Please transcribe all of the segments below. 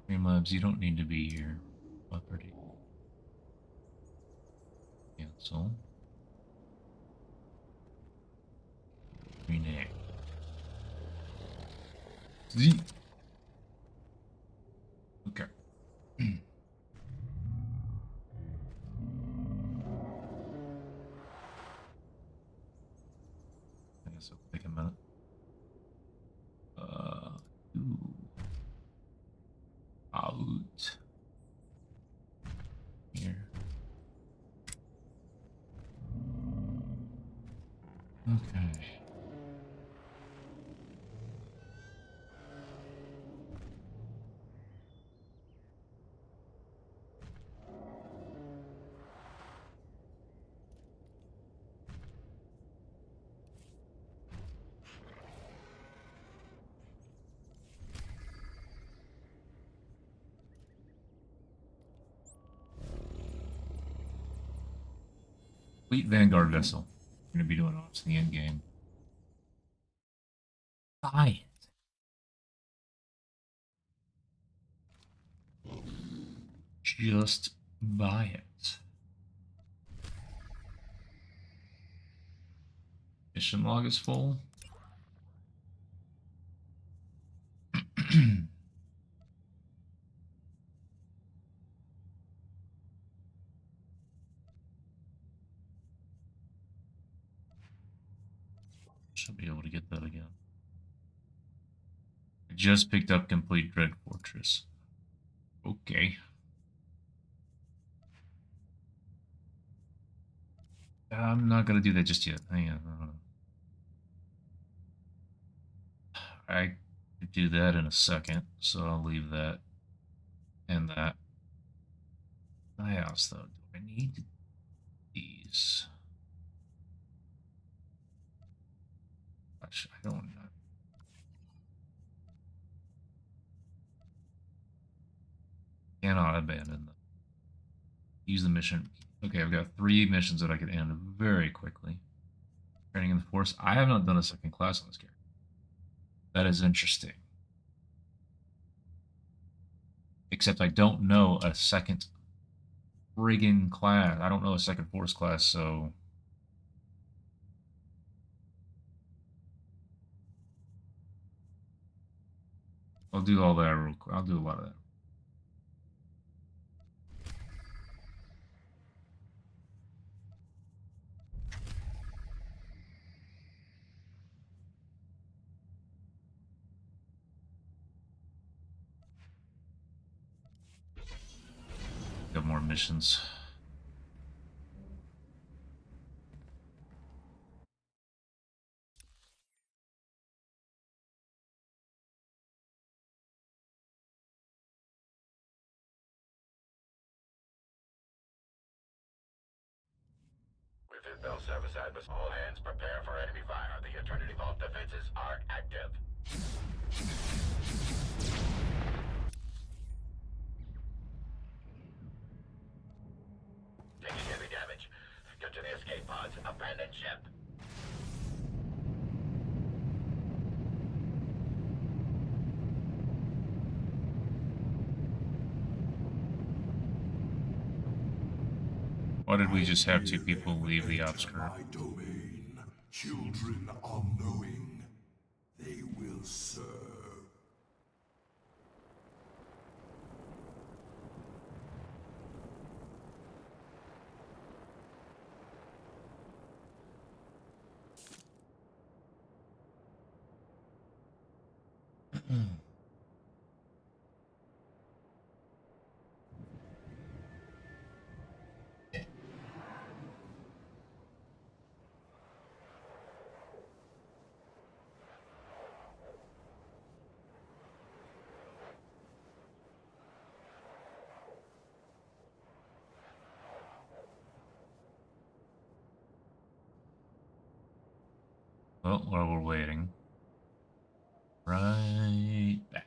Streamlabs, you don't need to be here. Property. Cancel. Rename. Z. Okay. I guess it'll take a minute. Ooh. Out. Here. Okay. Fleet Vanguard vessel. We're gonna be doing ops in the end game. Buy it. Just buy it. Mission log is full. Should be able to get that again. I just picked up Complete Dread Fortress. Okay. I'm not gonna do that just yet. Hang on. I could do that in a second, so I'll leave that and that. My house, though. Do I need these? Gosh, I don't know. Cannot abandon them. Use the mission. Okay, I've got 3 missions that I could end very quickly. Training in the Force. I have not done a second class on this character. That is interesting. Except I don't know a second friggin' class. I don't know a second Force class, so... I'll do all that real quick. I'll do a lot of that. Got more missions. Within Bell Service Atmos, all hands prepare for enemy fire. The Eternity Vault defenses are active. Taking heavy damage. Get to the escape pods. Abandon ship. Why did we just have 2 people leave the ops crew? My domain. Children unknowing. They will serve. Well, while we're waiting, right back.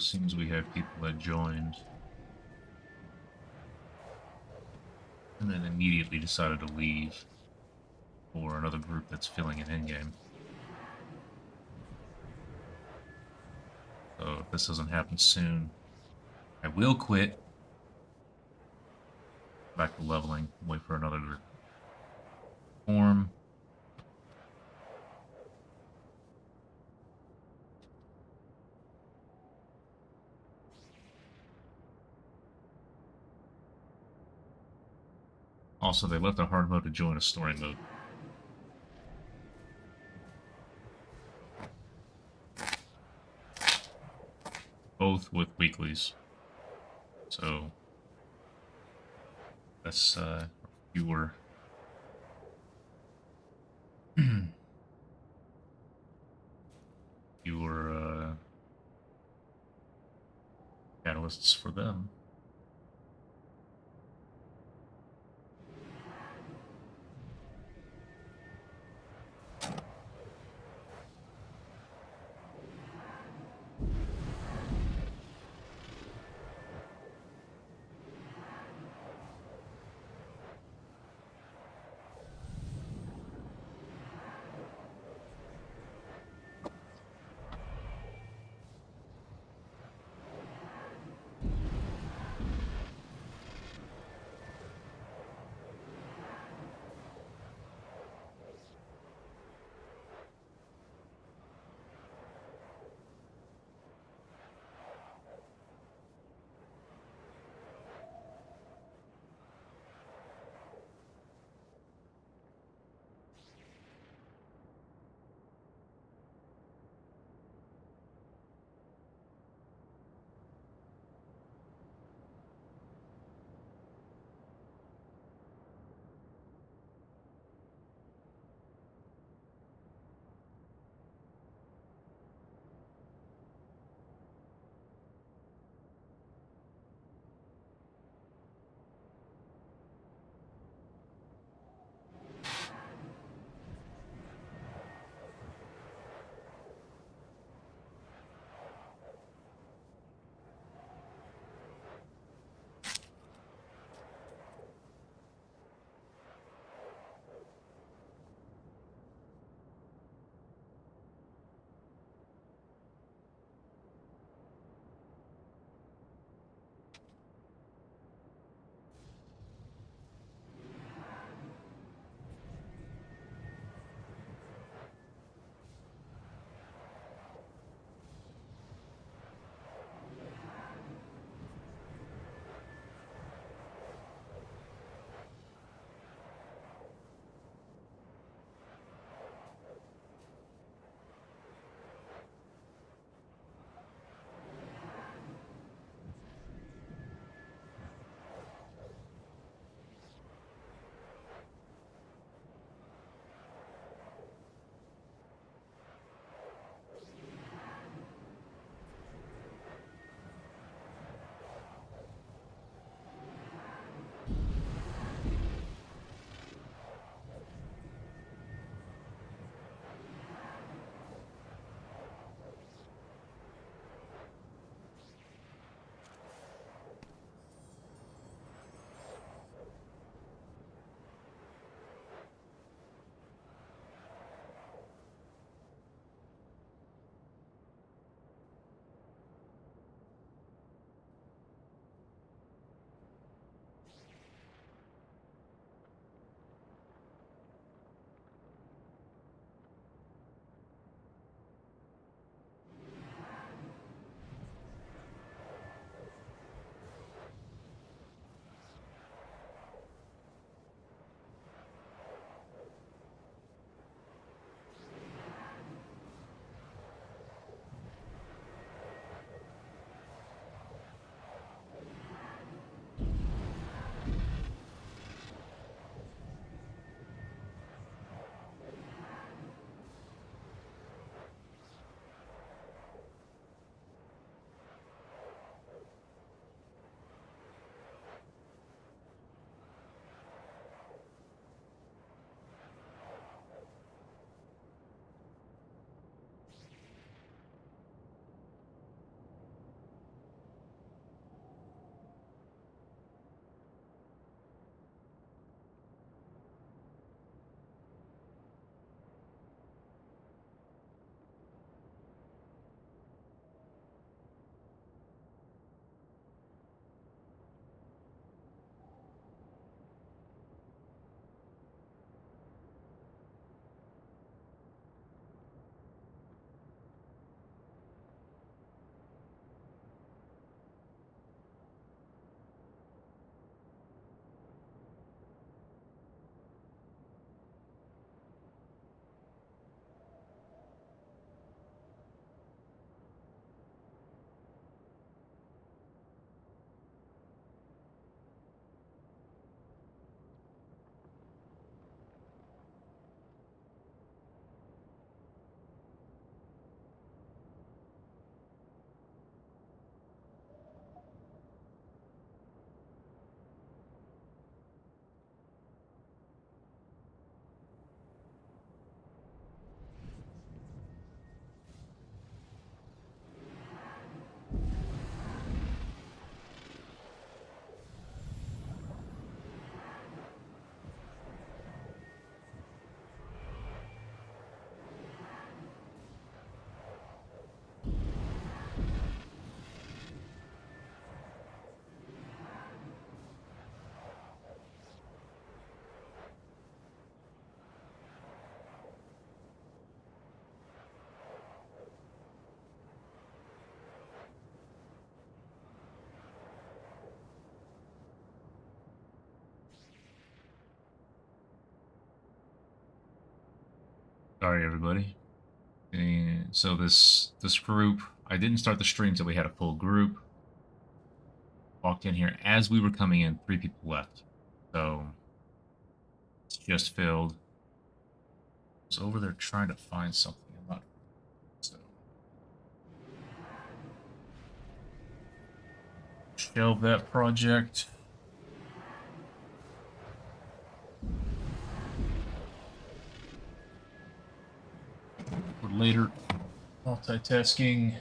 seems we have people that joined and then immediately decided to leave for another group that's filling an endgame. So if this doesn't happen soon, I will quit. Back to leveling. Wait for another group. Form. Also, they left a hard mode to join a story mode. Both with weeklies. So that's fewer fewer catalysts for them. Sorry, everybody. And so this group, I didn't start the stream until we had a full group. Walked in here as we were coming in. 3 people left, so it's just filled. I was over there trying to find something. I'm not. So shelve that project. For later. Multitasking.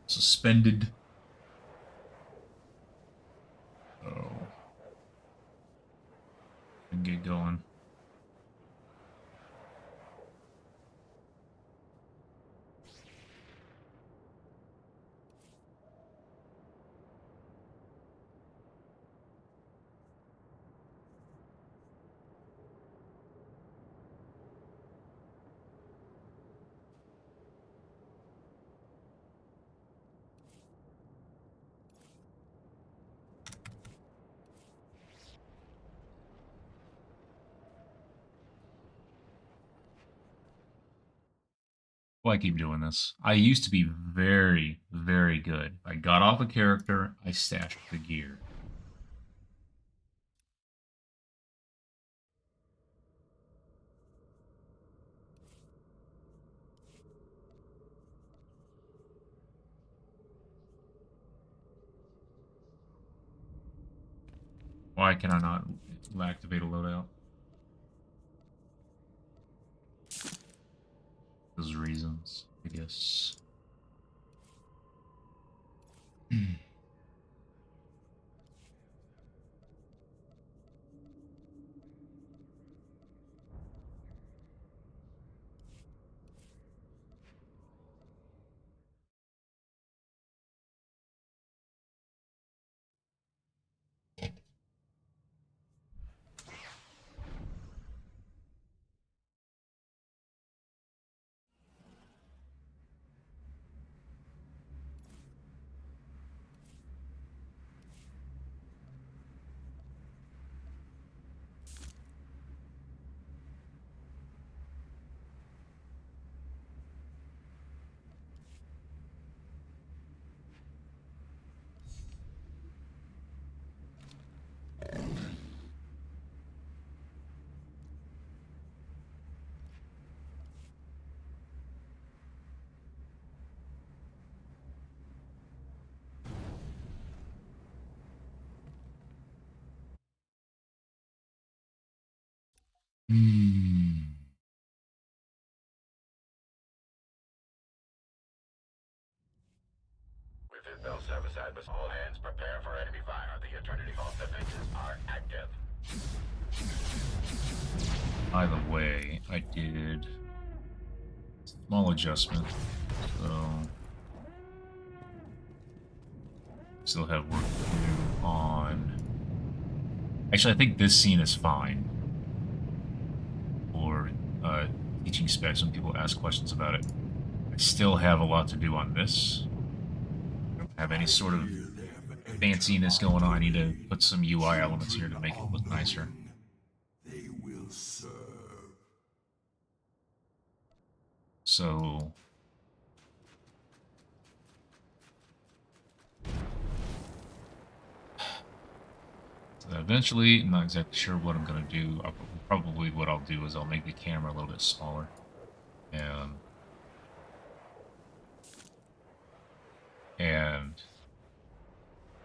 Suspended. So and get going. Why I keep doing this? I used to be very, very good. I got off a character, I stashed the gear. Why can I not activate a loadout? Those reasons, I guess. Hmm. Within Bell Service Admiral, all hands prepare for enemy fire. The Eternity Vault defenses are active. By the way, I did small adjustment, so still have work to do on. Actually, I think this scene is fine for teaching specs when people ask questions about it. I still have a lot to do on this. I don't have any sort of Hear them fanciness enter going on. I need to unknowing. put some UI elements here to Children make it look nicer. unknowing. They will serve. So eventually, I'm not exactly sure what I'm going to do. Probably what I'll do is I'll make the camera a little bit smaller and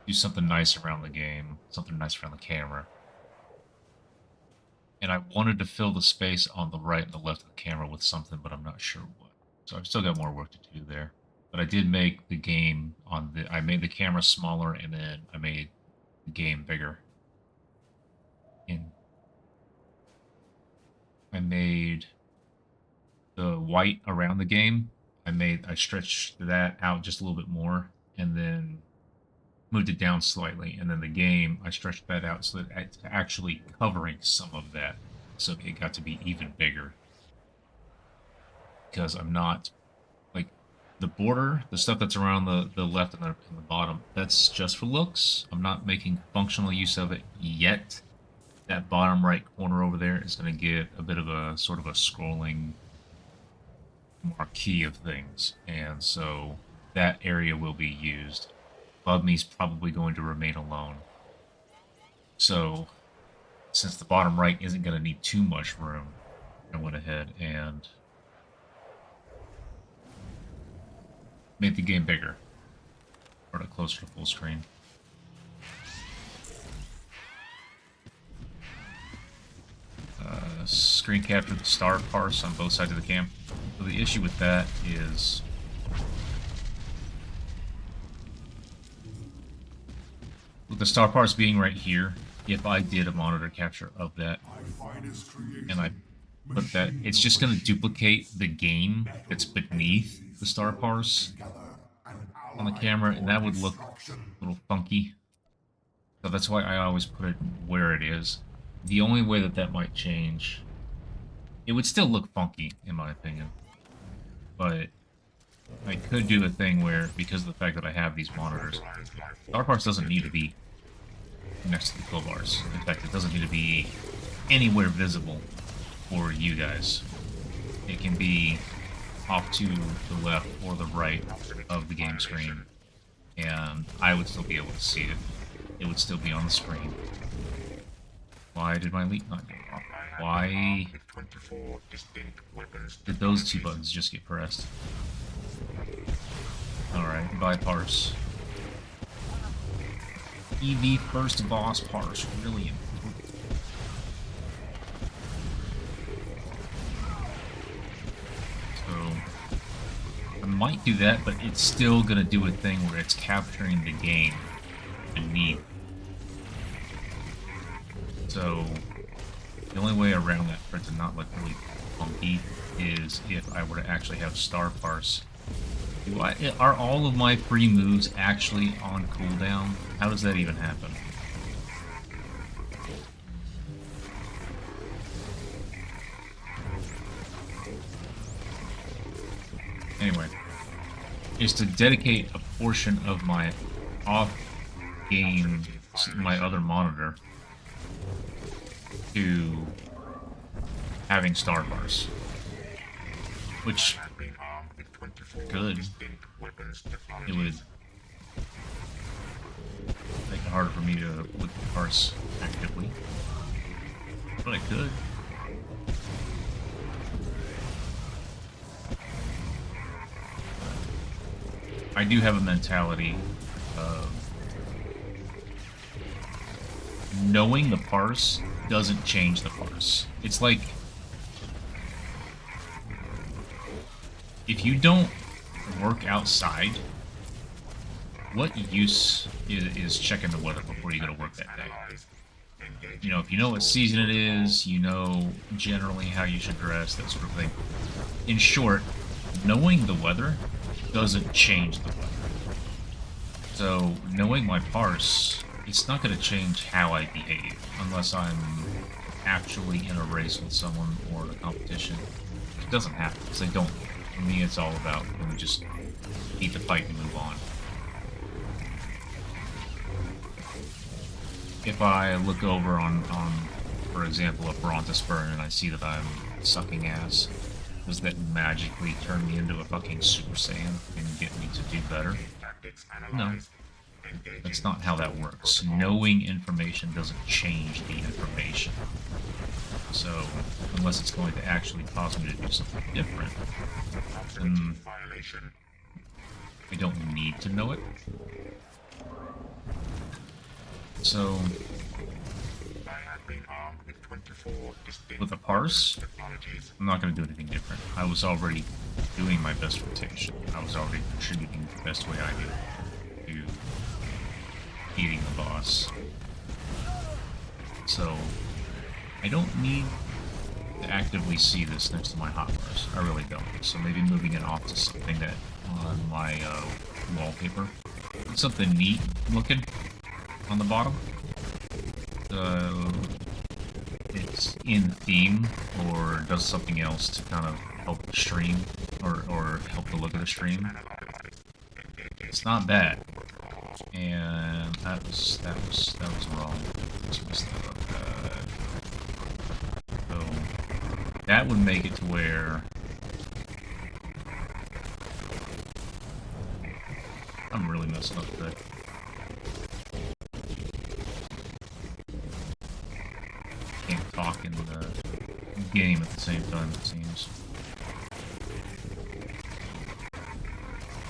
do something nice around the game, something nice around the camera. And I wanted to fill the space on the right and the left of the camera with something, but I'm not sure what. So I've still got more work to do there. But I did make the game I made the camera smaller and then I made the game bigger. And I made the white around the game. I stretched that out just a little bit more and then moved it down slightly. And then the game, I stretched that out so that it's actually covering some of that. So it got to be even bigger. Because I'm not, like, the border, the stuff that's around the left and the bottom, that's just for looks. I'm not making functional use of it yet. that bottom right corner over there is going to get a bit of a sort of a scrolling marquee of things, and so that area will be used. Above me is probably going to remain alone. So, since the bottom right isn't going to need too much room, I went ahead and made the game bigger, brought it closer to full screen. Screen capture the star parse on both sides of the cam. So the issue with that is with the star parse being right here, if I did a monitor capture of that and I put that, it's just going to duplicate the game that's beneath the star parse on the camera, and that would look a little funky. So that's why I always put it where it is. The only way that that might change, it would still look funky, in my opinion. But I could do a thing where, because of the fact that I have these monitors, star parse doesn't need to be next to the kill bars. In fact, it doesn't need to be anywhere visible for you guys. It can be off to the left or the right of the game screen, and I would still be able to see it. It would still be on the screen. Why did my leak not go off? Why did those two buttons just get pressed? Alright, goodbye parse. EV first boss parse, really important. So, I might do that, but it's still gonna do a thing where it's capturing the game beneath. So, the only way around that for it to not look really funky is if I were to actually have star parse. Are all of my free moves actually on cooldown? How does that even happen? Anyway, is to dedicate a portion of my off-game, my other monitor, to having star bars, which good. It would make it harder for me to look at the parse actively, but I could. I do have a mentality of knowing the parse doesn't change the parse. It's like, if you don't work outside, what use is checking the weather before you go to work that day? You know, if you know what season it is, you know generally how you should dress, that sort of thing. In short, knowing the weather doesn't change the weather. So, knowing my parse, it's not going to change how I behave, unless I'm actually in a race with someone or a competition. It doesn't happen, because I don't. For me, it's all about, let me just beat the fight and move on. If I look over on for example, a Brontospurn and I see that I'm sucking ass, does that magically turn me into a fucking Super Saiyan and get me to do better? No. That's not how that works. Knowing information doesn't change the information. So, unless it's going to actually cause me to do something different, then I don't need to know it. So, with a parse, I'm not going to do anything different. I was already doing my best rotation. I was already contributing the best way I knew to beating the boss. So, I don't need to actively see this next to my hotbars. I really don't. So maybe moving it off to something that on my wallpaper. It's something neat looking on the bottom. It's in theme or does something else to kind of help the stream or help the look of the stream. It's not bad. And that was wrong. Let's mess that up. That would make it to where I'm really messing up today. Can't talk in the game at the same time, it seems.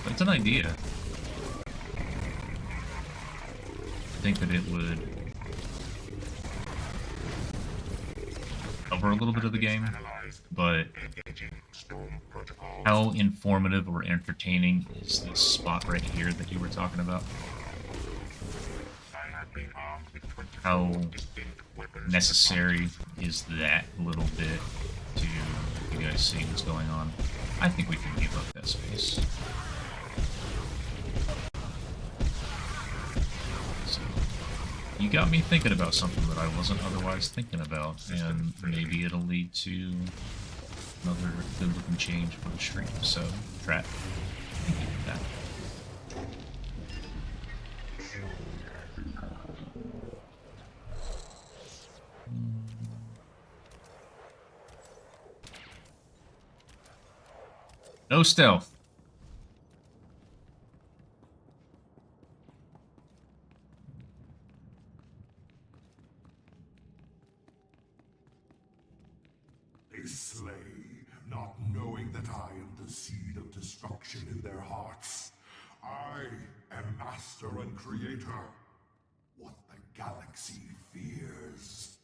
But it's an idea. I think that it would cover a little bit of the game, but how informative or entertaining is this spot right here that you were talking about? How necessary is that little bit to you guys see what's going on? I think we can give up that space. So, you got me thinking about something that I wasn't otherwise thinking about, and maybe it'll lead to another good-looking change for the stream. So, Trap, thank you for that. No stealth. They slay, not knowing that I am the seed of destruction in their hearts. I am master and creator. What the galaxy fears.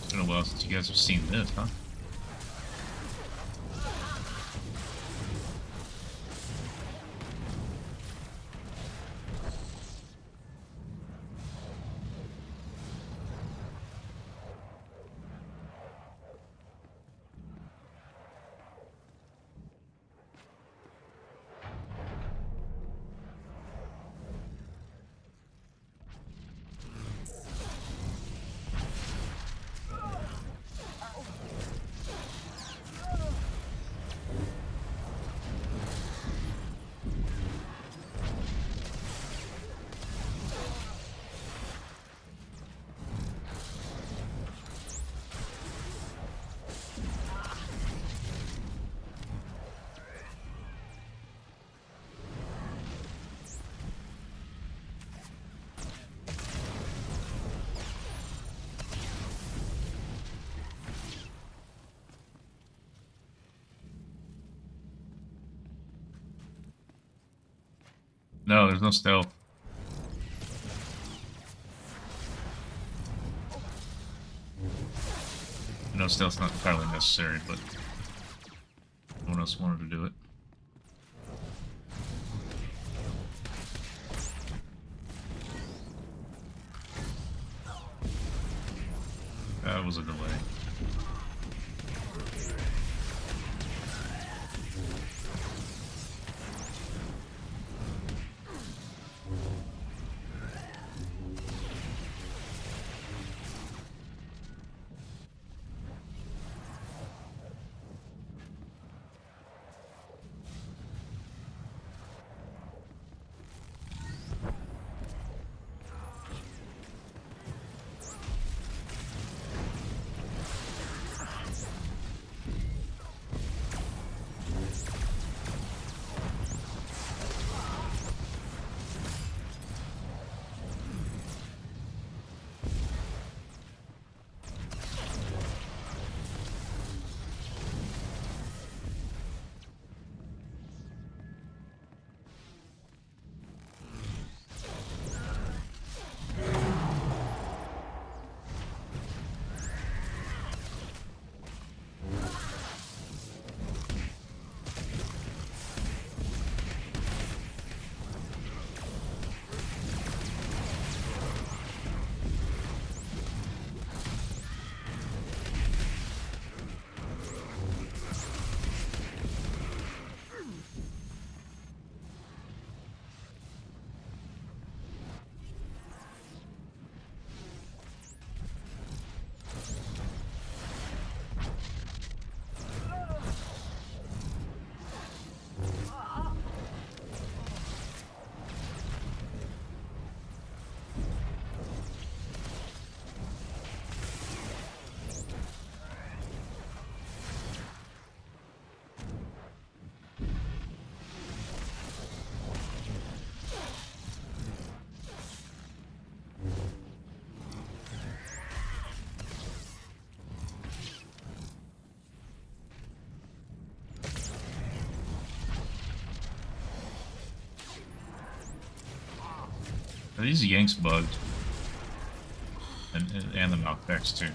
It's been a while since you guys have seen this, huh? No, there's no stealth. No stealth's not entirely necessary, but no one else wanted to do it. That was a delay. Are these Yanks bugged? And the knockbacks too.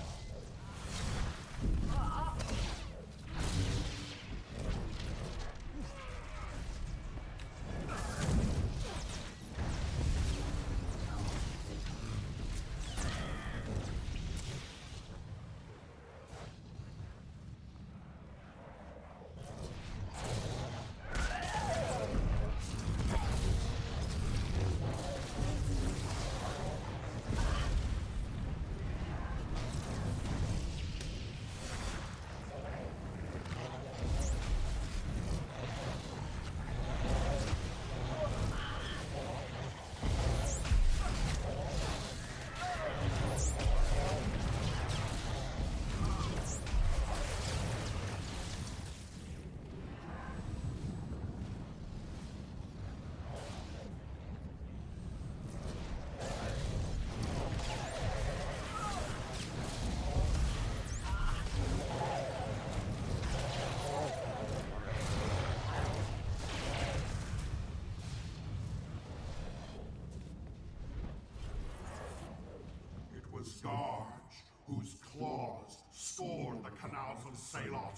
Garge, whose claws scored the canals of Salot.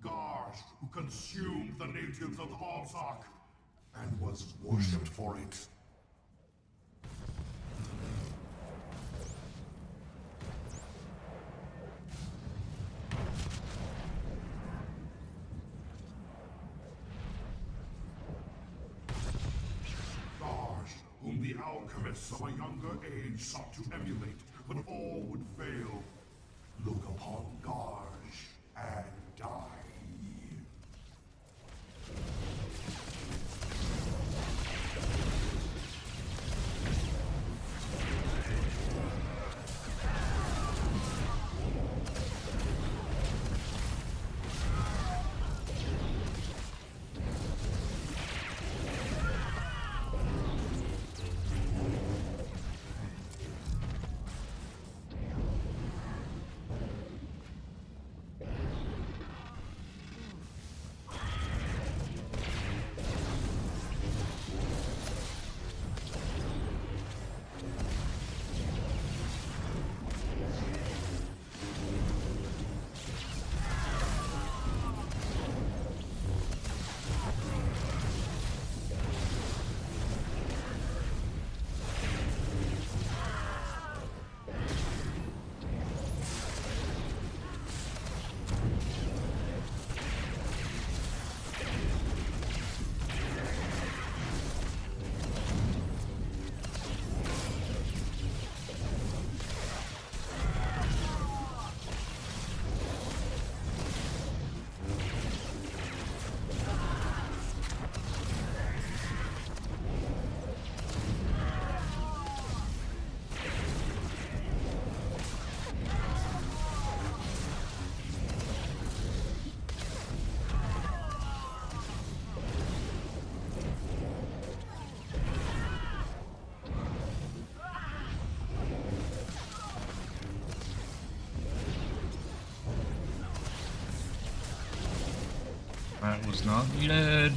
Garge, who consumed the natives of Alzak, and was worshipped for it. Garge, whom the alchemists of a younger age sought to emulate, but all would fail. Look upon Garge and die. That was not needed.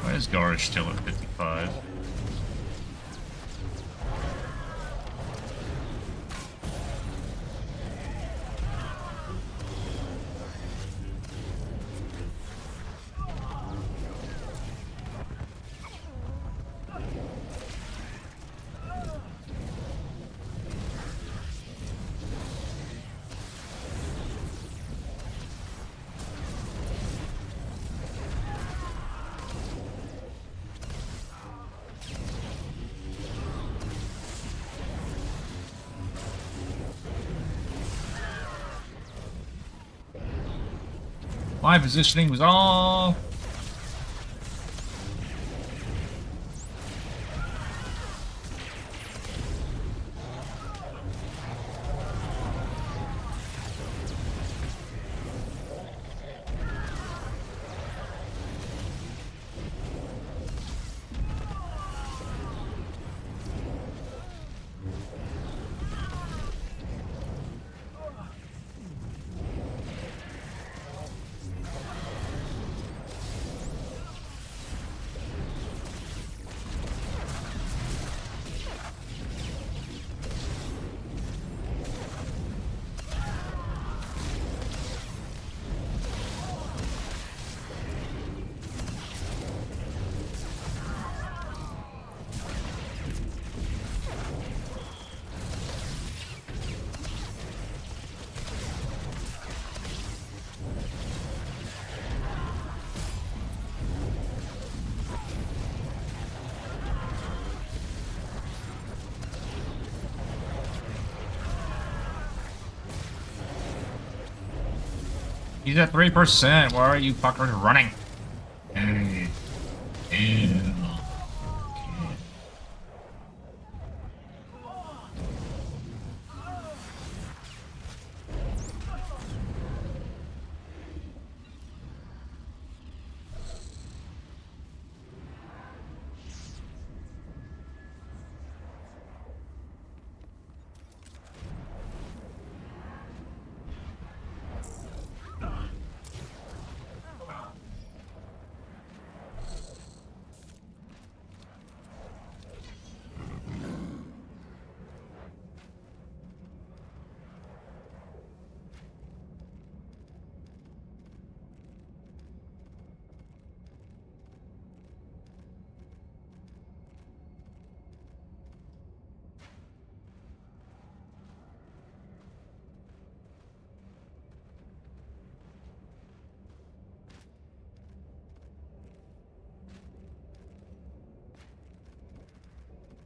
Why is Garish still at 55? My positioning was off. He's at 3%. Why are you fuckers running? Hey. Ew.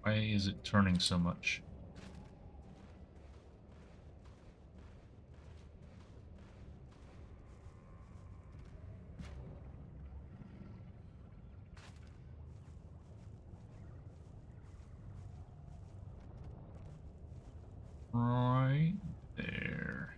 Why is it turning so much? Right there.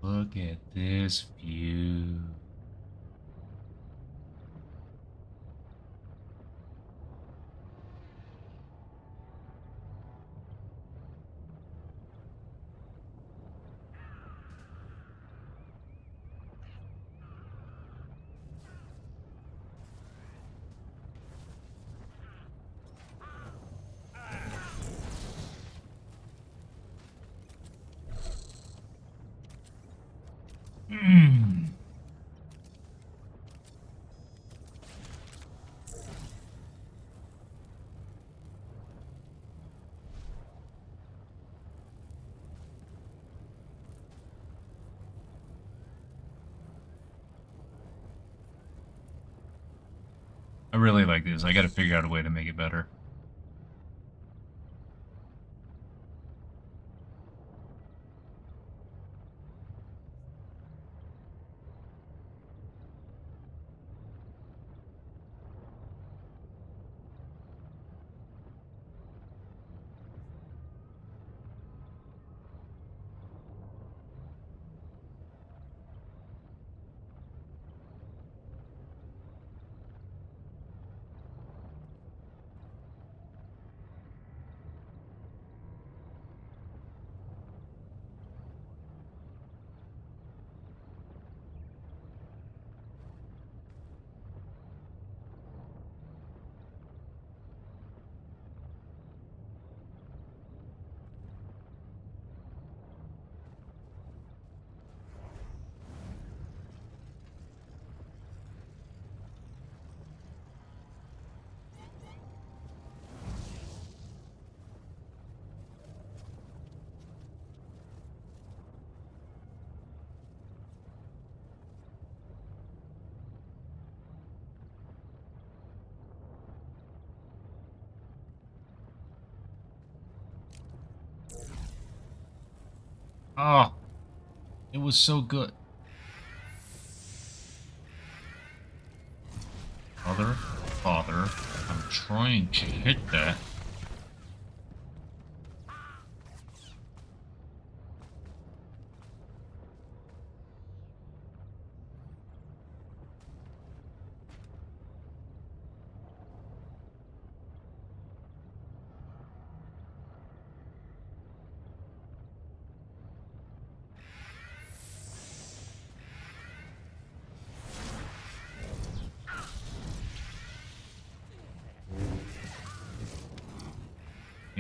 Look at this view. Mm. I really like this. I gotta figure out a way to make it better. Oh, it was so good. Father, father, I'm trying to hit that.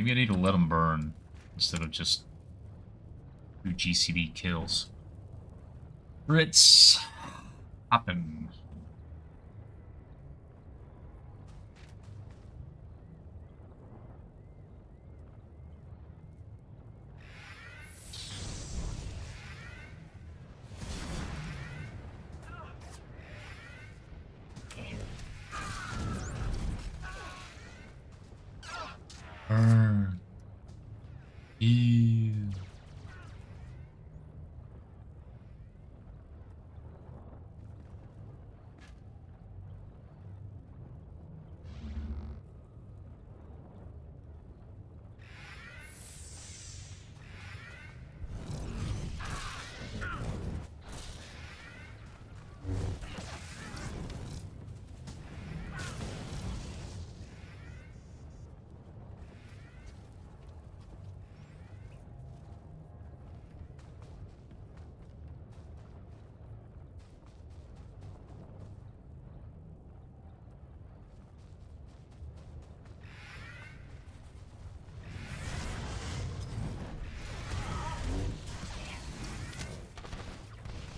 Maybe I need to let them burn instead of just do GCB kills. Brits happen. Burn. Ew.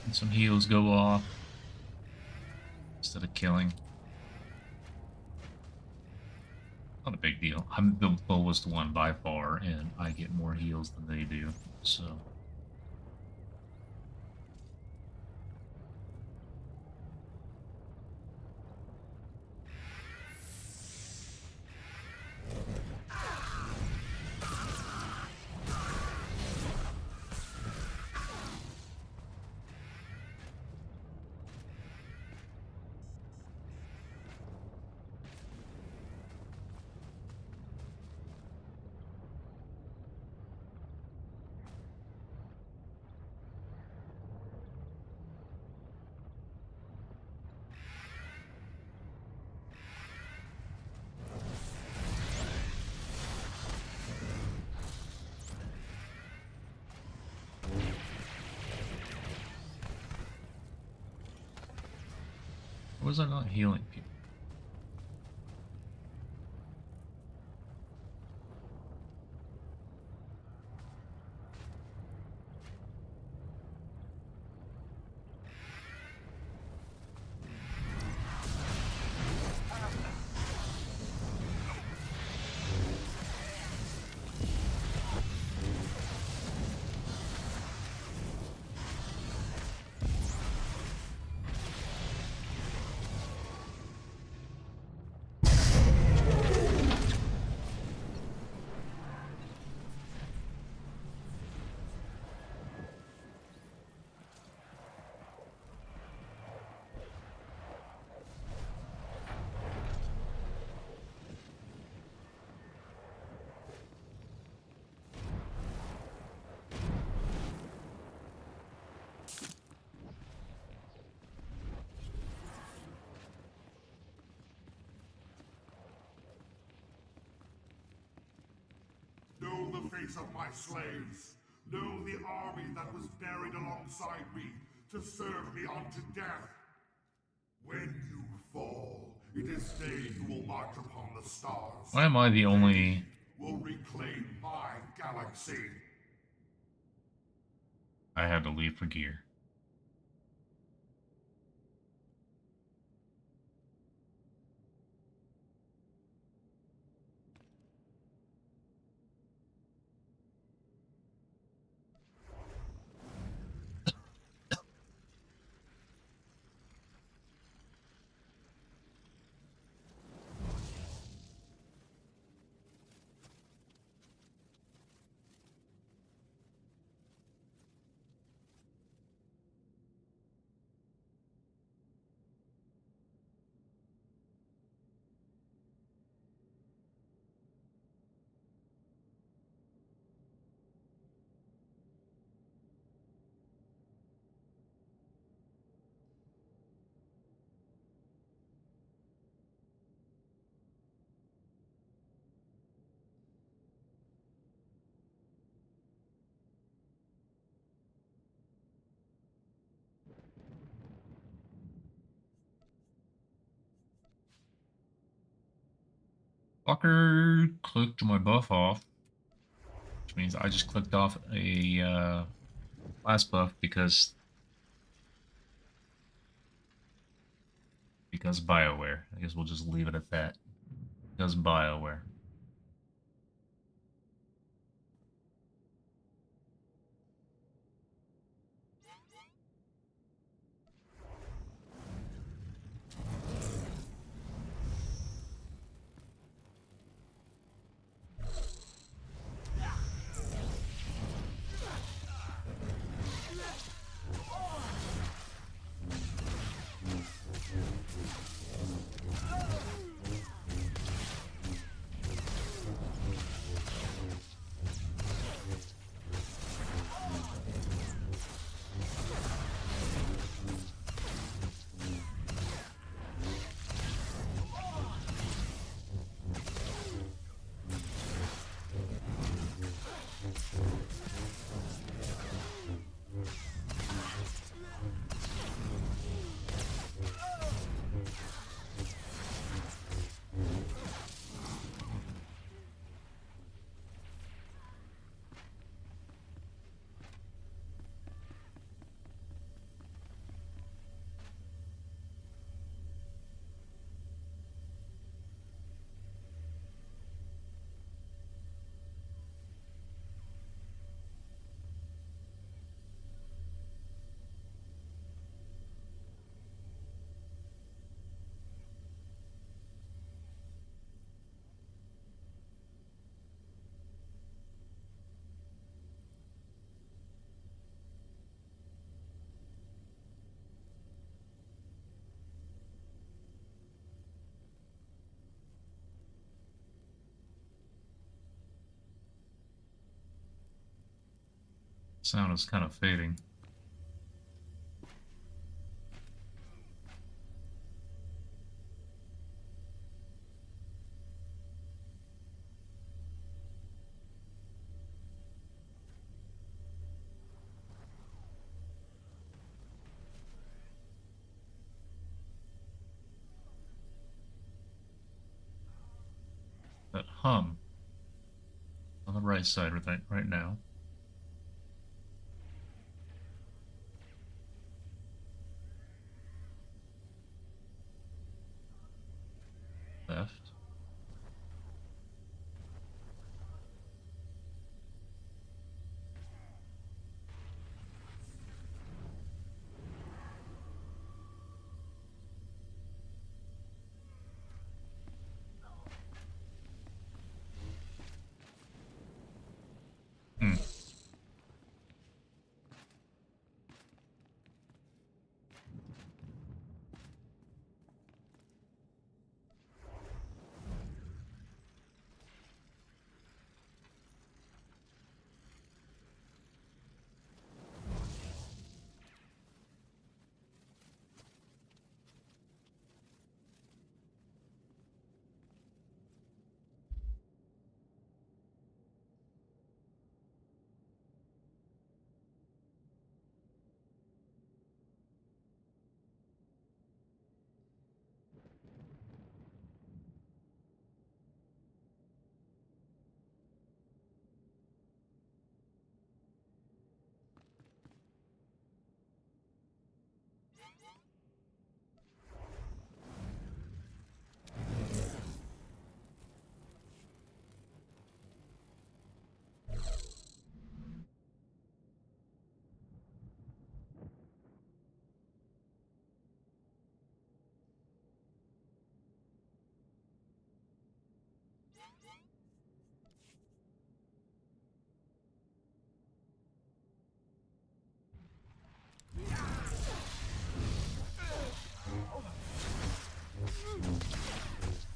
And some heals go off instead of killing. Not a big deal. I'm the lowest one by far, and I get more heals than they do. So. Why was I not healing people? Know the face of my slaves. Know the army that was buried alongside me to serve me unto death. When you fall, it is they who will march upon the stars. Why am I the only... Will reclaim my galaxy. I had to leave for gear. Fucker clicked my buff off. Which means I just clicked off a class buff because BioWare. I guess we'll just leave it at that. Because BioWare. Sound is kind of fading. That hum on the right side right now. Left. Hmm.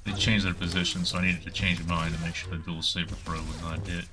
They changed their position, so I needed to change mine to make sure the dual saber throw would not hit.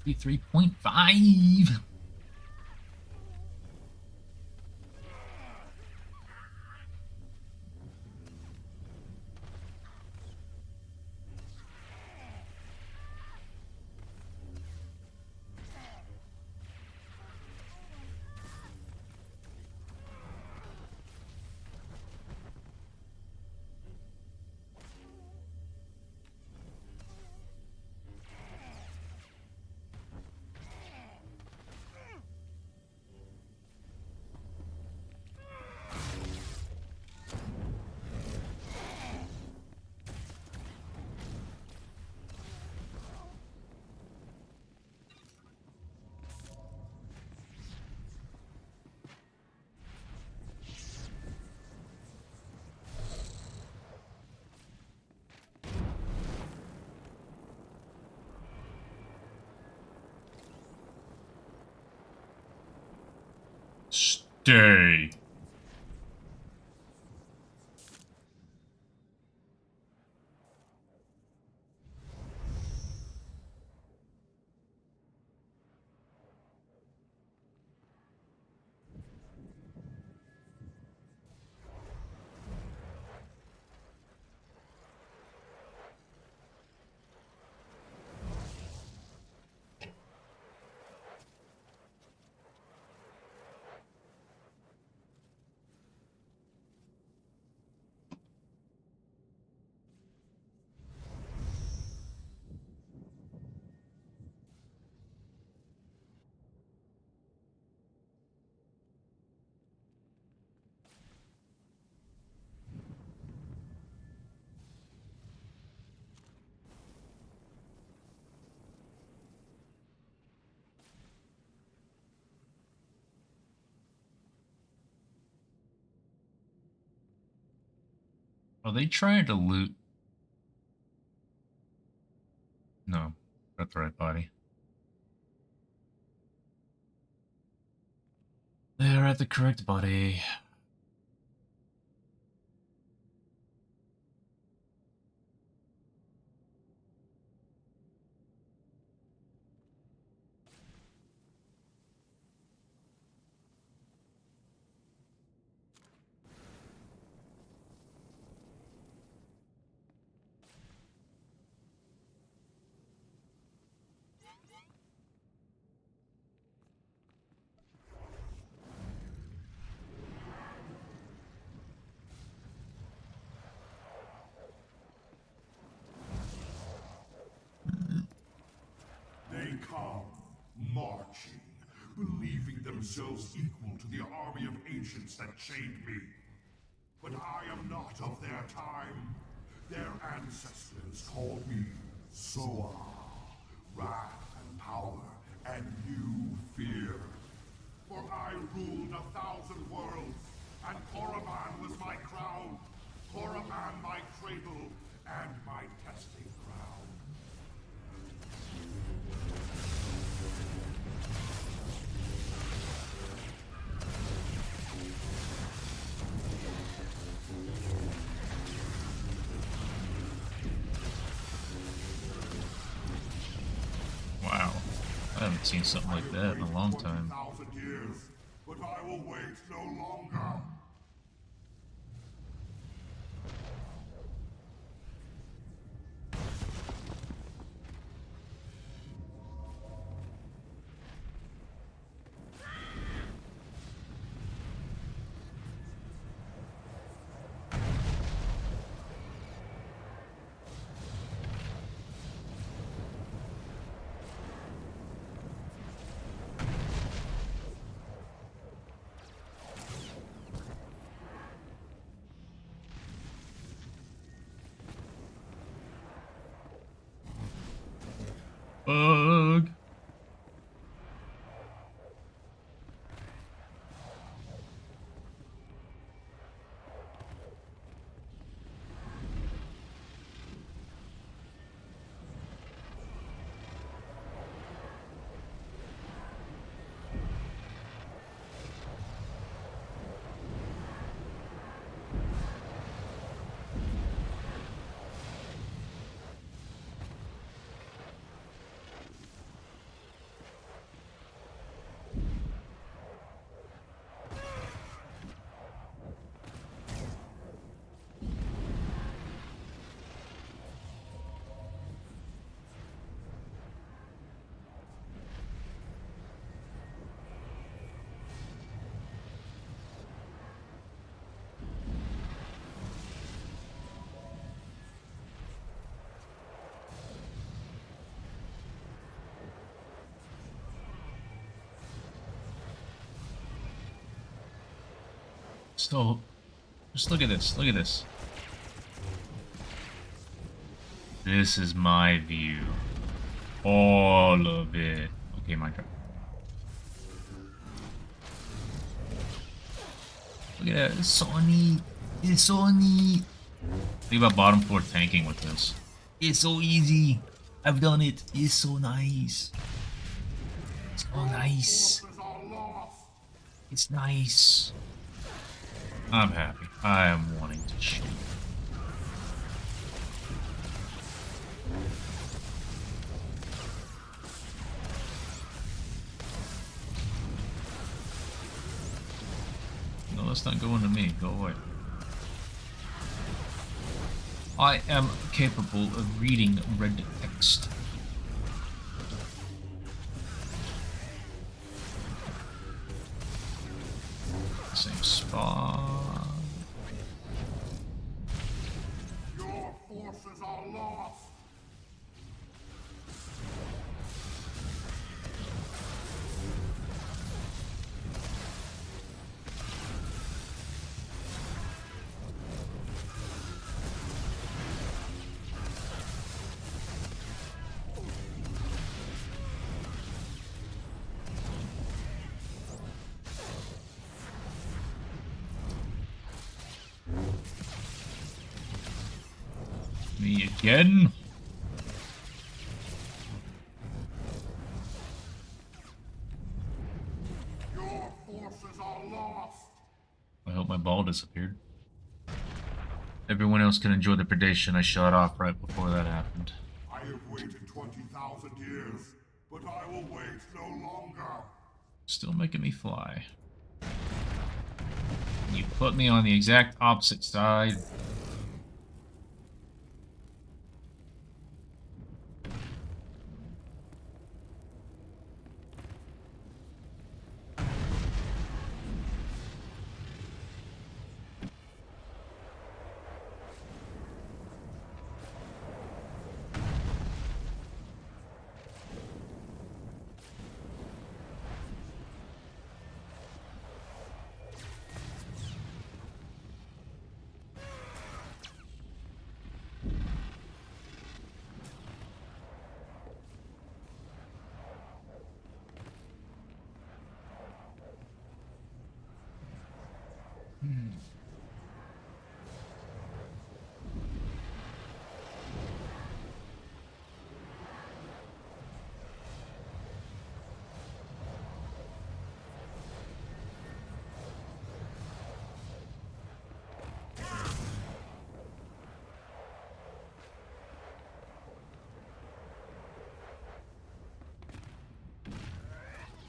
Be 3.5. Stay. Are they trying to loot? No, that's the right body. They're at the correct body. They come, marching, believing themselves equal to the army of ancients that chained me. But I am not of their time. Their ancestors called me Soa, wrath and power, and new fear. For I ruled 1,000 worlds, and Korriban was my crown. Korriban my cradle, and my testing ground. Wow. I haven't seen something like that in a long time. 20,000 years, but I will wait no longer. Bug! So, just look at this. Look at this. This is my view. All of it. Okay, my turn. Look at that. It's so neat. It's so neat. Think about bottom floor tanking with this. It's so easy. I've done it. It's so nice. It's so nice. Forces are lost. It's nice. I'm happy. I am wanting to shoot. No, that's not going to me. Go away. I am capable of reading red text. Same spot. Your forces are lost. Me again. Your forces are lost. I hope my ball disappeared. Everyone else can enjoy the predation I shot off right before that happened. I have waited 20,000 years, but I will wait no longer. Still making me fly. You put me on the exact opposite side.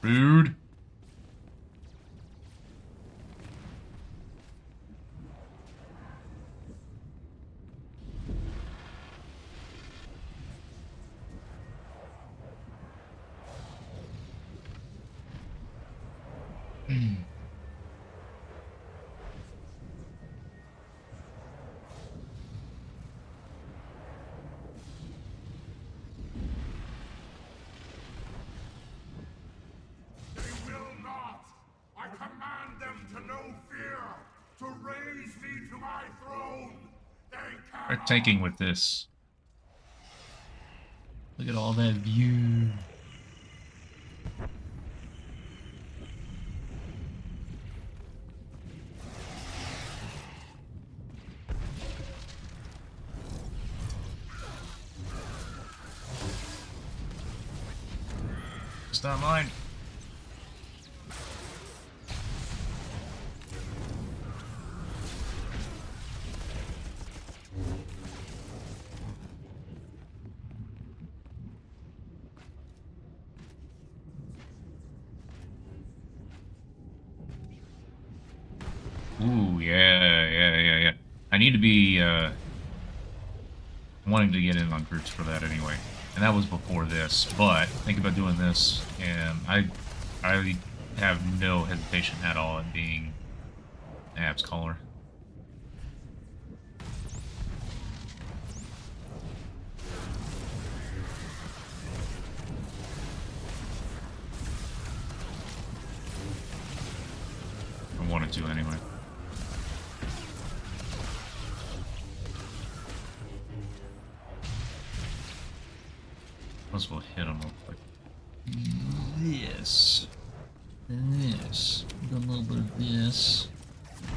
Rude. They will not. I command them to know fear, to raise me to my throne. They Start cannot. tanking with this. Look at all that view. It's not mine. Ooh, yeah. I need to be wanting to get in on groups for that anyway. And that was before this, but think about doing this, and I have no hesitation at all in being Ab's caller. I wanted to anyway. Might as well hit him real quick. This. Do a little bit of this.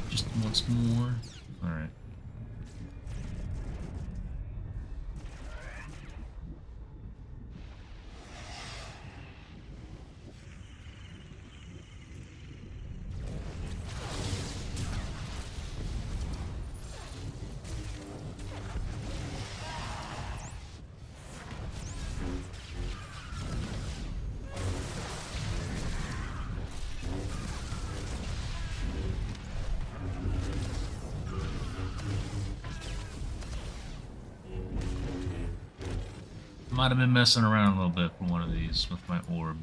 Just once more. Alright. Might have been messing around a little bit for one of these with my orb.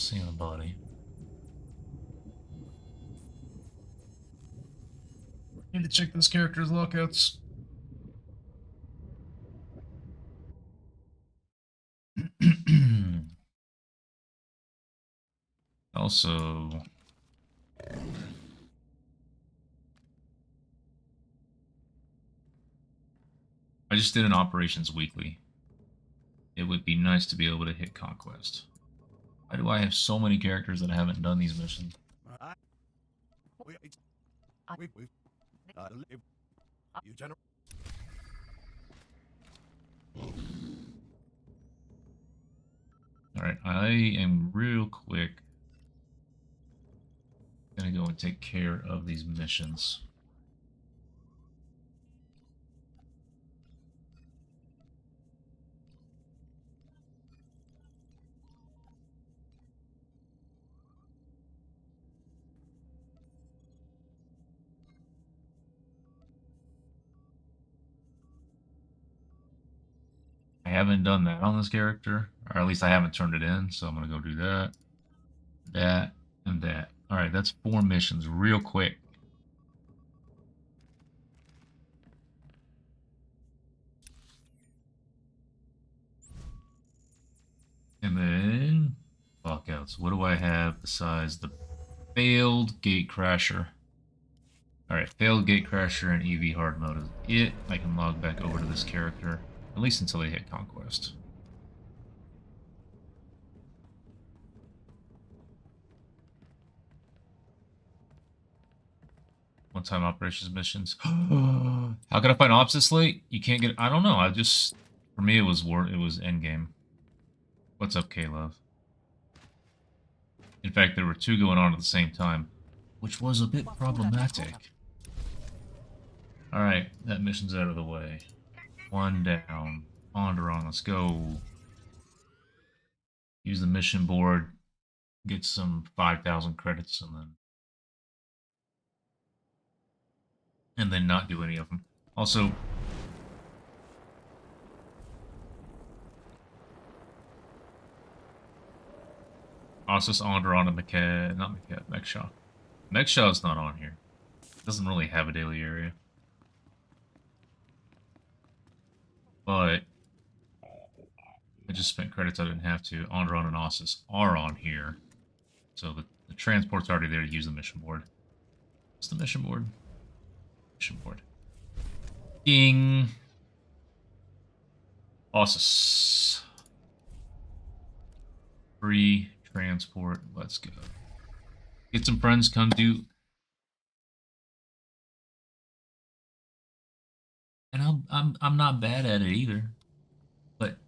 seeing a body. Need to check this character's lockouts. Also, I just did an operations weekly. It would be nice to be able to hit conquest. Why do I have so many characters that I haven't done these missions? Alright, I am real quick gonna go and take care of these missions. I haven't done that on this character, or at least I haven't turned it in, so I'm gonna go do that, that, and that. Alright, that's 4 missions real quick. And then lockouts. What do I have besides the failed gate crasher? Alright, failed gate crasher and EV hard mode is it. I can log back over to this character, at least until they hit conquest. One-time operations missions. How can I find ops this late? You can't get. I don't know. For me, it was endgame. What's up, K-Love? In fact, there were 2 going on at the same time, which was a bit problematic. Alright, that mission's out of the way. 1 down. Onderon, let's go. Use the mission board. Get some 5,000 credits and then not do any of them. Also, Ossus, Onderon, and Mekshaw. Mekshaw's not on here. Doesn't really have a daily area. But I just spent credits I didn't have to. Onderon and Ossus are on here. So the transport's already there to use the mission board. What's the mission board? Mission board. Ding! Ossus. Free transport. Let's go. Get some friends, come do. And I'm not bad at it either. But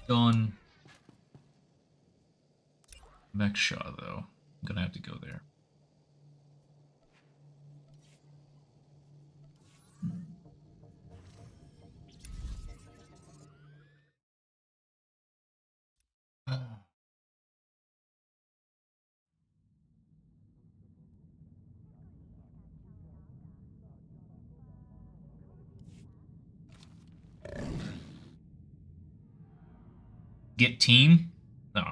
done. Mekshaw though. I'm gonna have to go there. Get team? No.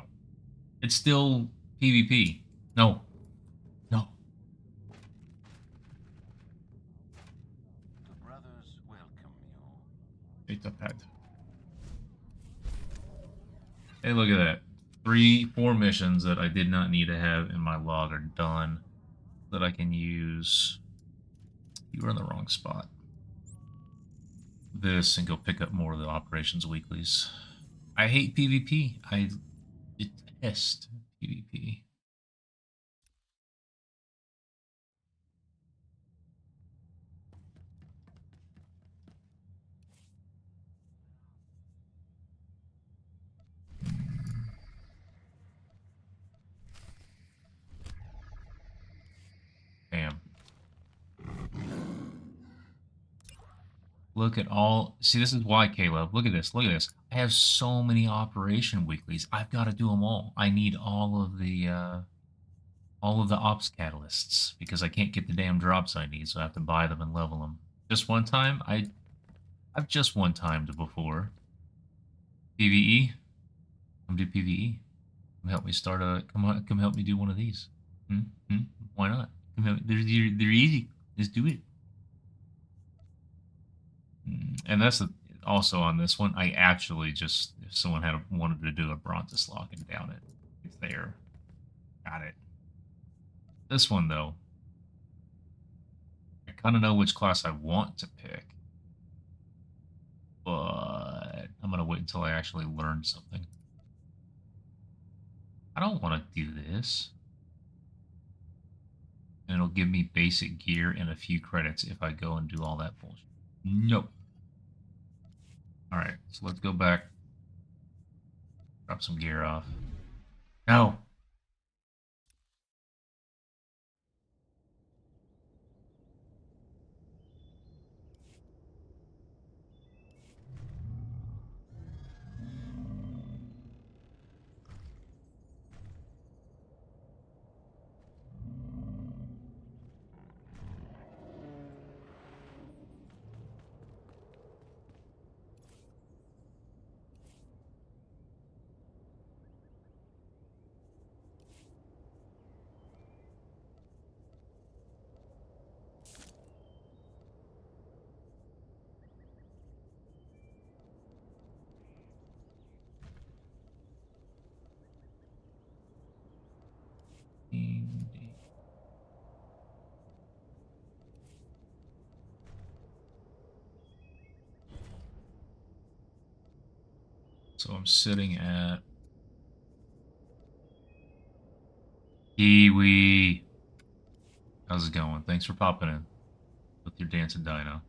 It's still PvP. No. No. The brothers welcome you. Data pad. Hey, look at that. 4 missions that I did not need to have in my log are done. That I can use. You were in the wrong spot. This and go pick up more of the operations weeklies. I hate PvP. I detest PvP. Damn. Look at all. See, this is why, Caleb. Look at this. Look at this. I have so many operation weeklies. I've got to do them all. I need all of the ops catalysts because I can't get the damn drops I need, so I have to buy them and level them. Just one time? I've just one timed before. PvE. Come do PvE. Come help me start a. Come on, come help me do one of these. Hmm? Hmm? Why not? Come help, they're easy. Just do it. And that's also on this one. I actually just, if someone wanted to do a Brontus lock and down it, it's there. Got it. This one though, I kind of know which class I want to pick, but I'm gonna wait until I actually learn something. I don't want to do this. And it'll give me basic gear and a few credits if I go and do all that bullshit. Nope. Alright, so let's go back. Drop some gear off. No! So I'm sitting at Kiwi. How's it going? Thanks for popping in with your dancing dino.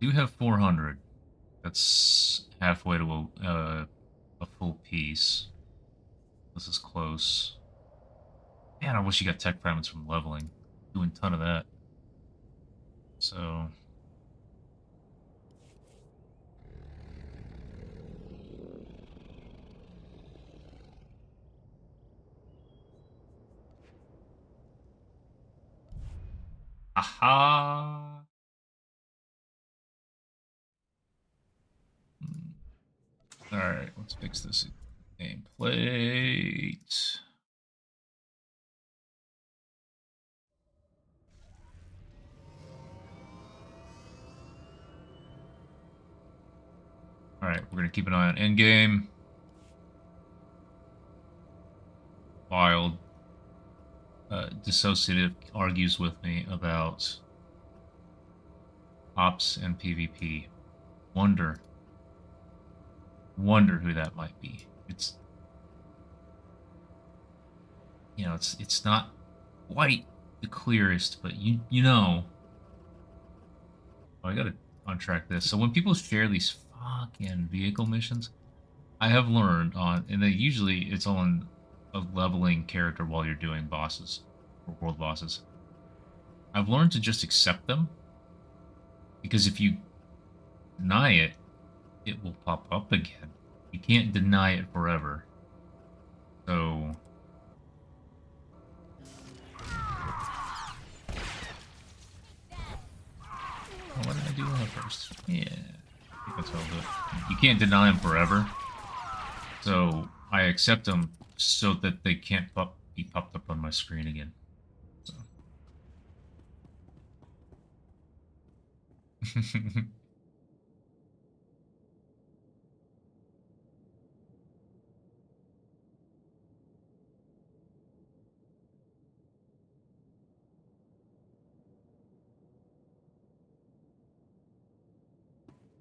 Do have 400. That's halfway to a full piece. This is close. Man, I wish you got tech fragments from leveling. Doing a ton of that. So aha. Alright, let's fix this nameplate. Alright, we're gonna keep an eye on endgame. Wild. Dissociative argues with me about ops and PvP. Wonder who that might be. It's, you know, it's not quite the clearest, but you know. Oh, I gotta untrack this. So when people share these fucking vehicle missions, I have learned on, and they usually it's on a leveling character while you're doing bosses or world bosses. I've learned to just accept them because if you deny it, it will pop up again. You can't deny it forever. So oh, what did I do that first? Yeah, I think that's how I'll do it. You can't deny them forever. So I accept them so that they can't be popped up on my screen again. So.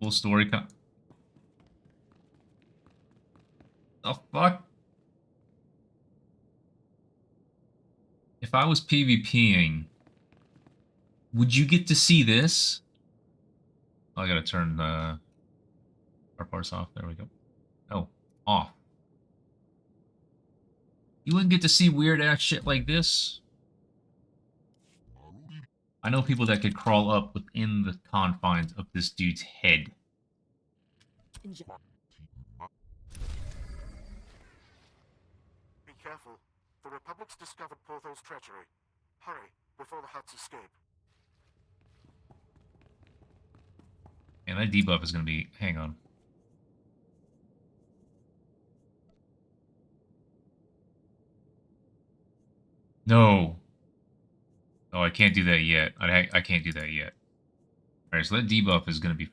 Full story. The fuck? If I was PvPing, would you get to see this? Oh, I gotta turn our parts off. There we go. Oh, off. You wouldn't get to see weird ass shit like this. I know people that could crawl up within the confines of this dude's head. Be careful. The Republic's discovered Portho's treachery. Hurry, before the Huts escape. And that debuff is gonna be... Hang on. No. Oh, I can't do that yet. I can't do that yet. Alright, so that debuff is going to be...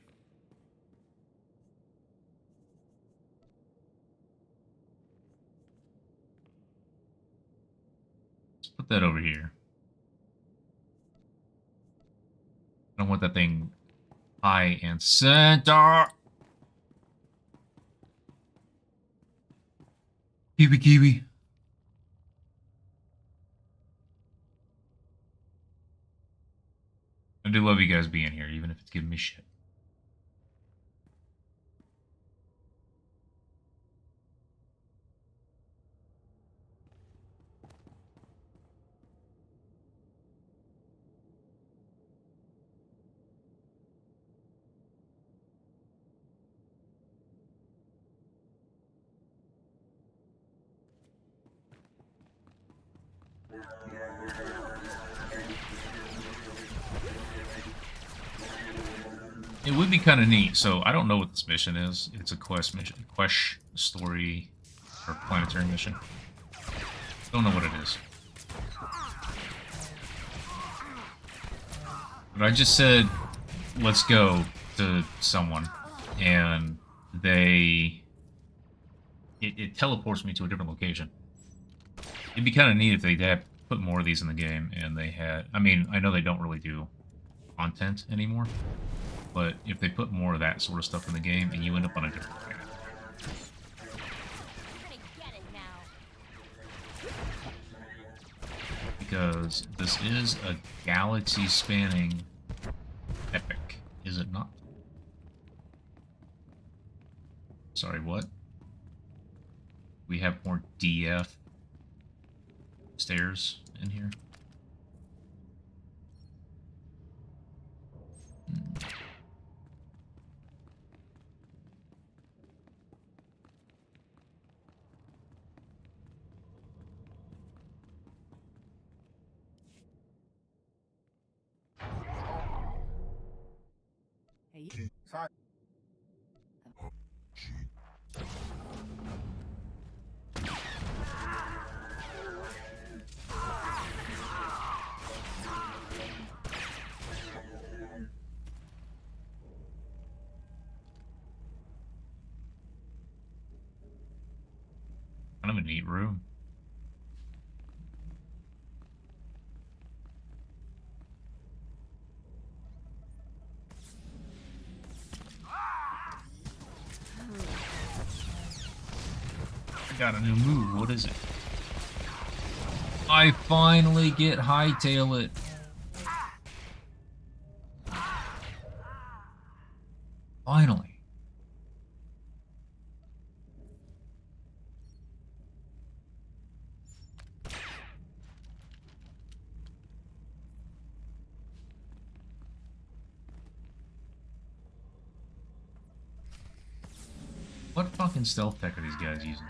Let's put that over here. I don't want that thing high and center. Kiwi kiwi. I do love you guys being here, even if it's giving me shit. It would be kind of neat. So I don't know what this mission is. It's a quest mission, quest story, or planetary mission. Don't know what it is. But I just said, let's go to someone, and it teleports me to a different location. It'd be kind of neat if they had put more of these in the game, and they had... I mean, I know they don't really do content anymore, but if they put more of that sort of stuff in the game, and you end up on a different planet. Because this is a galaxy-spanning epic, is it not? Sorry, what? We have more DF stairs in here. Sorry. Kind of a neat room. I got a new move. What is it? I finally get hightail it. Finally. What fucking stealth tech are these guys using?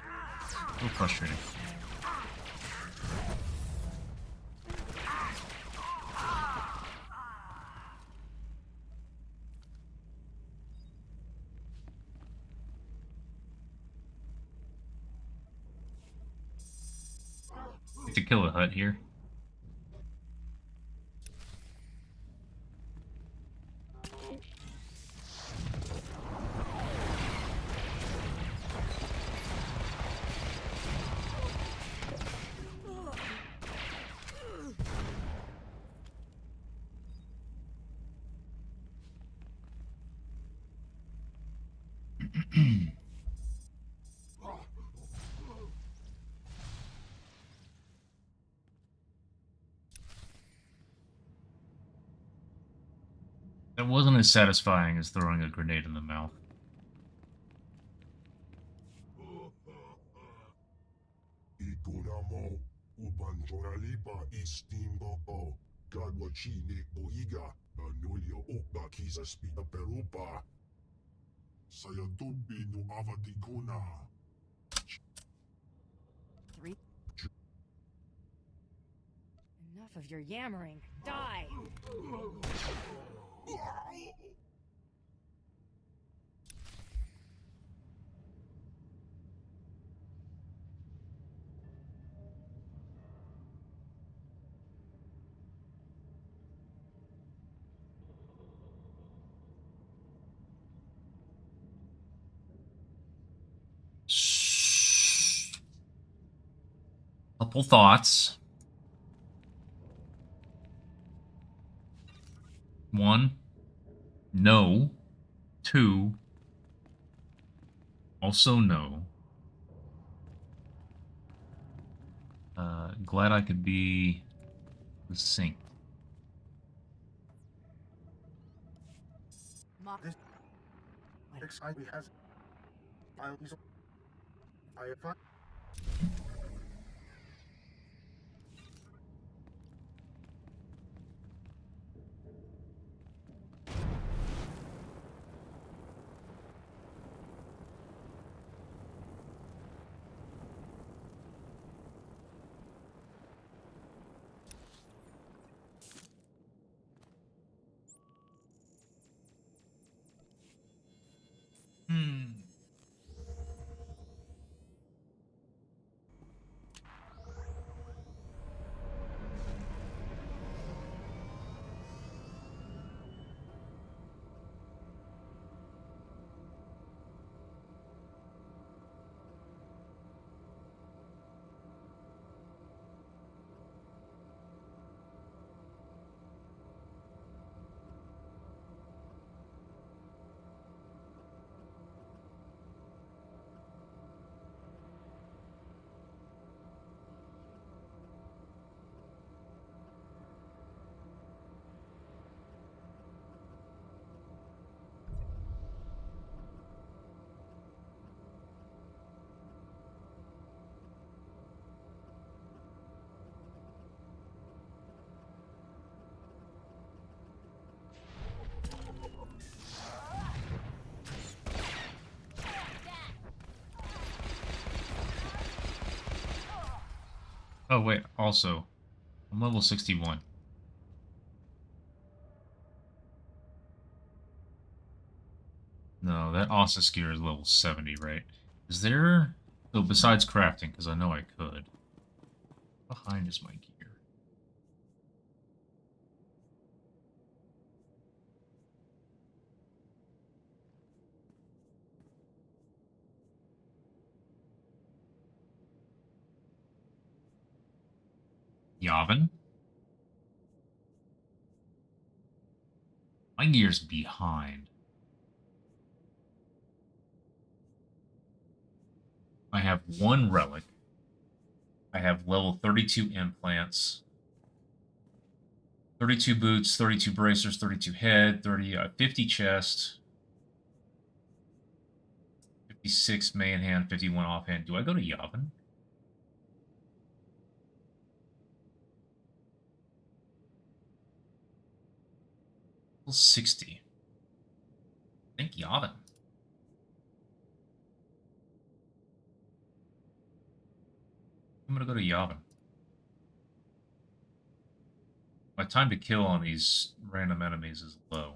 So frustrating. To kill a hut here. That wasn't as satisfying as throwing a grenade in the mouth. Enough of your yammering. Die! Couple thoughts. One, no. Two, also no. Glad I could be succinct. This XIV has filed these. I advise. Hmm. Oh, wait, also, I'm level 61. No, that Ossus gear is level 70, right? Is there... So besides crafting, because I know I could. Behind is my gear. Yavin? My gear's behind. I have one relic. I have level 32 implants, 32 boots, 32 bracers, 32 head, 50 chest, 56 main hand, 51 offhand. Do I go to Yavin? Level 60. I think Yavin. I'm gonna go to Yavin. My time to kill on these random enemies is low.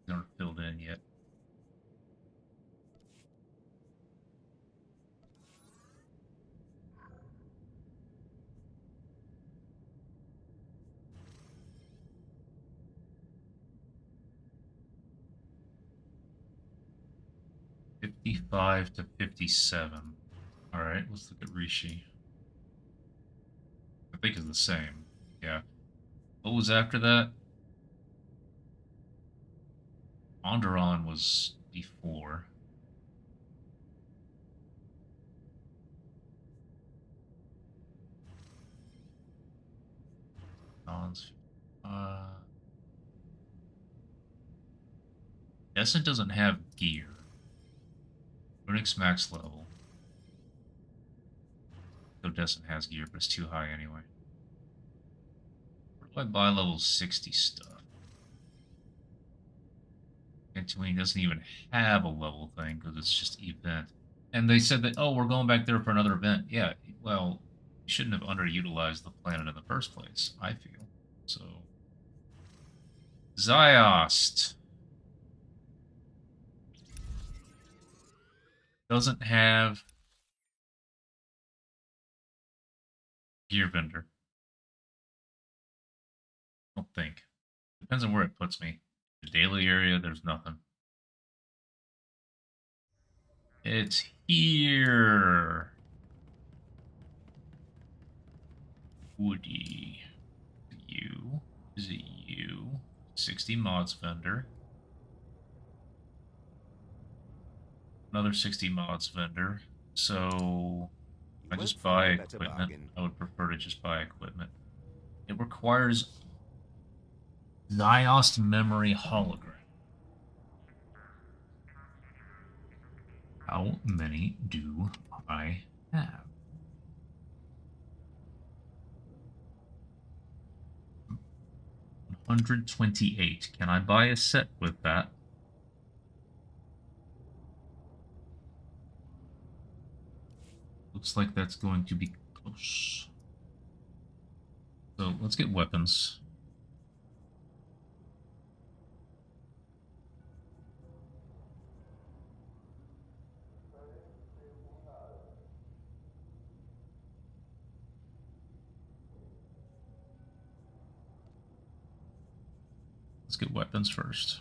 They aren't filled in yet. $55 to $57. Alright, let's look at Rishi. I think it's the same. Yeah. What was after that? Onderon was before. Don's. Descent doesn't have gear. Runic's max level. So Descent has gear, but it's too high anyway. Where do I buy level 60 stuff? Antoine doesn't even have a level thing because it's just event. And they said that, oh, we're going back there for another event. Yeah, well, you shouldn't have underutilized the planet in the first place, I feel. So, Ziost doesn't have gear vendor. I don't think. Depends on where it puts me. The daily area, there's nothing. It's here. Woody. You. Is it you? 60 mods vendor. Another 60 mods vendor. So You I won't just find buy a better equipment. bargain. I would prefer to just buy equipment. It requires Ziost memory hologram. How many do I have? 128. Can I buy a set with that? Looks like that's going to be close. So let's get weapons. Let's get weapons first.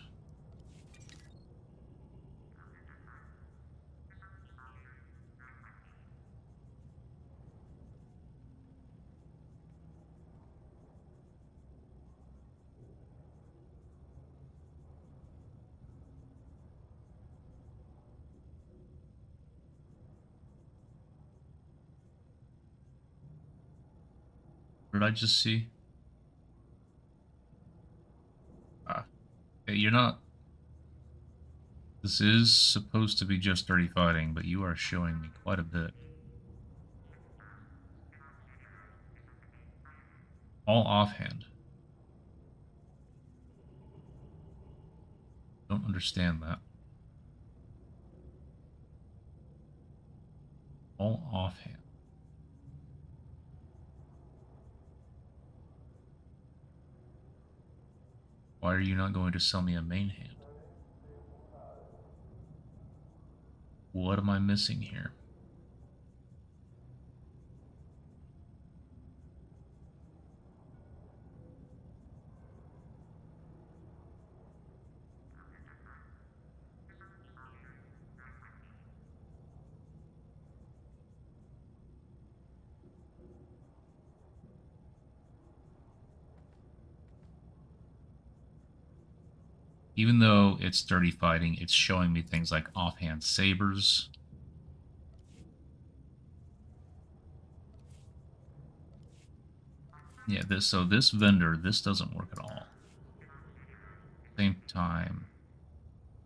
What did I just see? Hey, you're not... This is supposed to be just dirty fighting, but you are showing me quite a bit. All offhand. Don't understand that. All offhand. Why are you not going to sell me a main hand? What am I missing here? Even though it's dirty fighting, it's showing me things like offhand sabers. Yeah, this vendor, this doesn't work at all. Same time,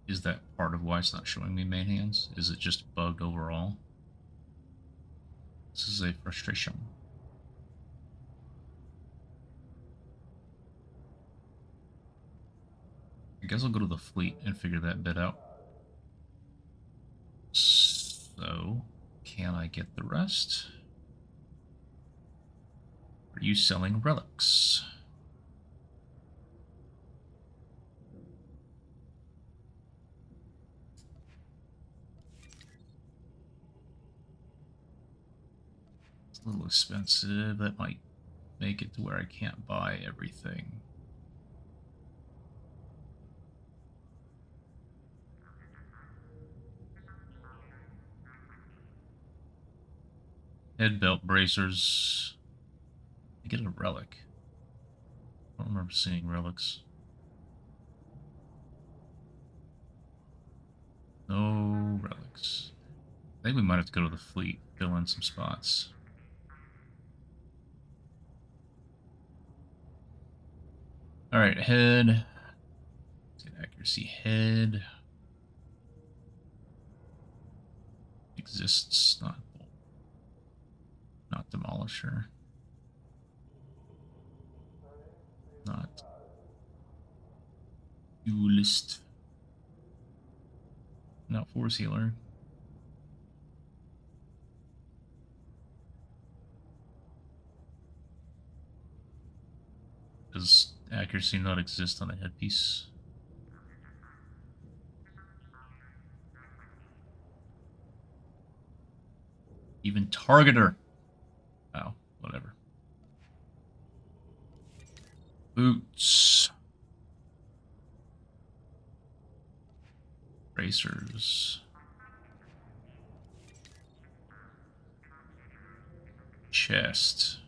is that part of why it's not showing me main hands? Is it just bugged overall? This is a frustration. I guess I'll go to the fleet and figure that bit out. So, can I get the rest? Are you selling relics? It's a little expensive. That might make it to where I can't buy everything. Head belt bracers. I get a relic. I don't remember seeing relics. No relics. I think we might have to go to the fleet, fill in some spots. Alright, head. Let's get accuracy. Head. Exists, not demolisher. Not duelist. Not force healer. Does accuracy not exist on a headpiece? Even targeter. Oh, whatever. Boots. Bracers. Chest.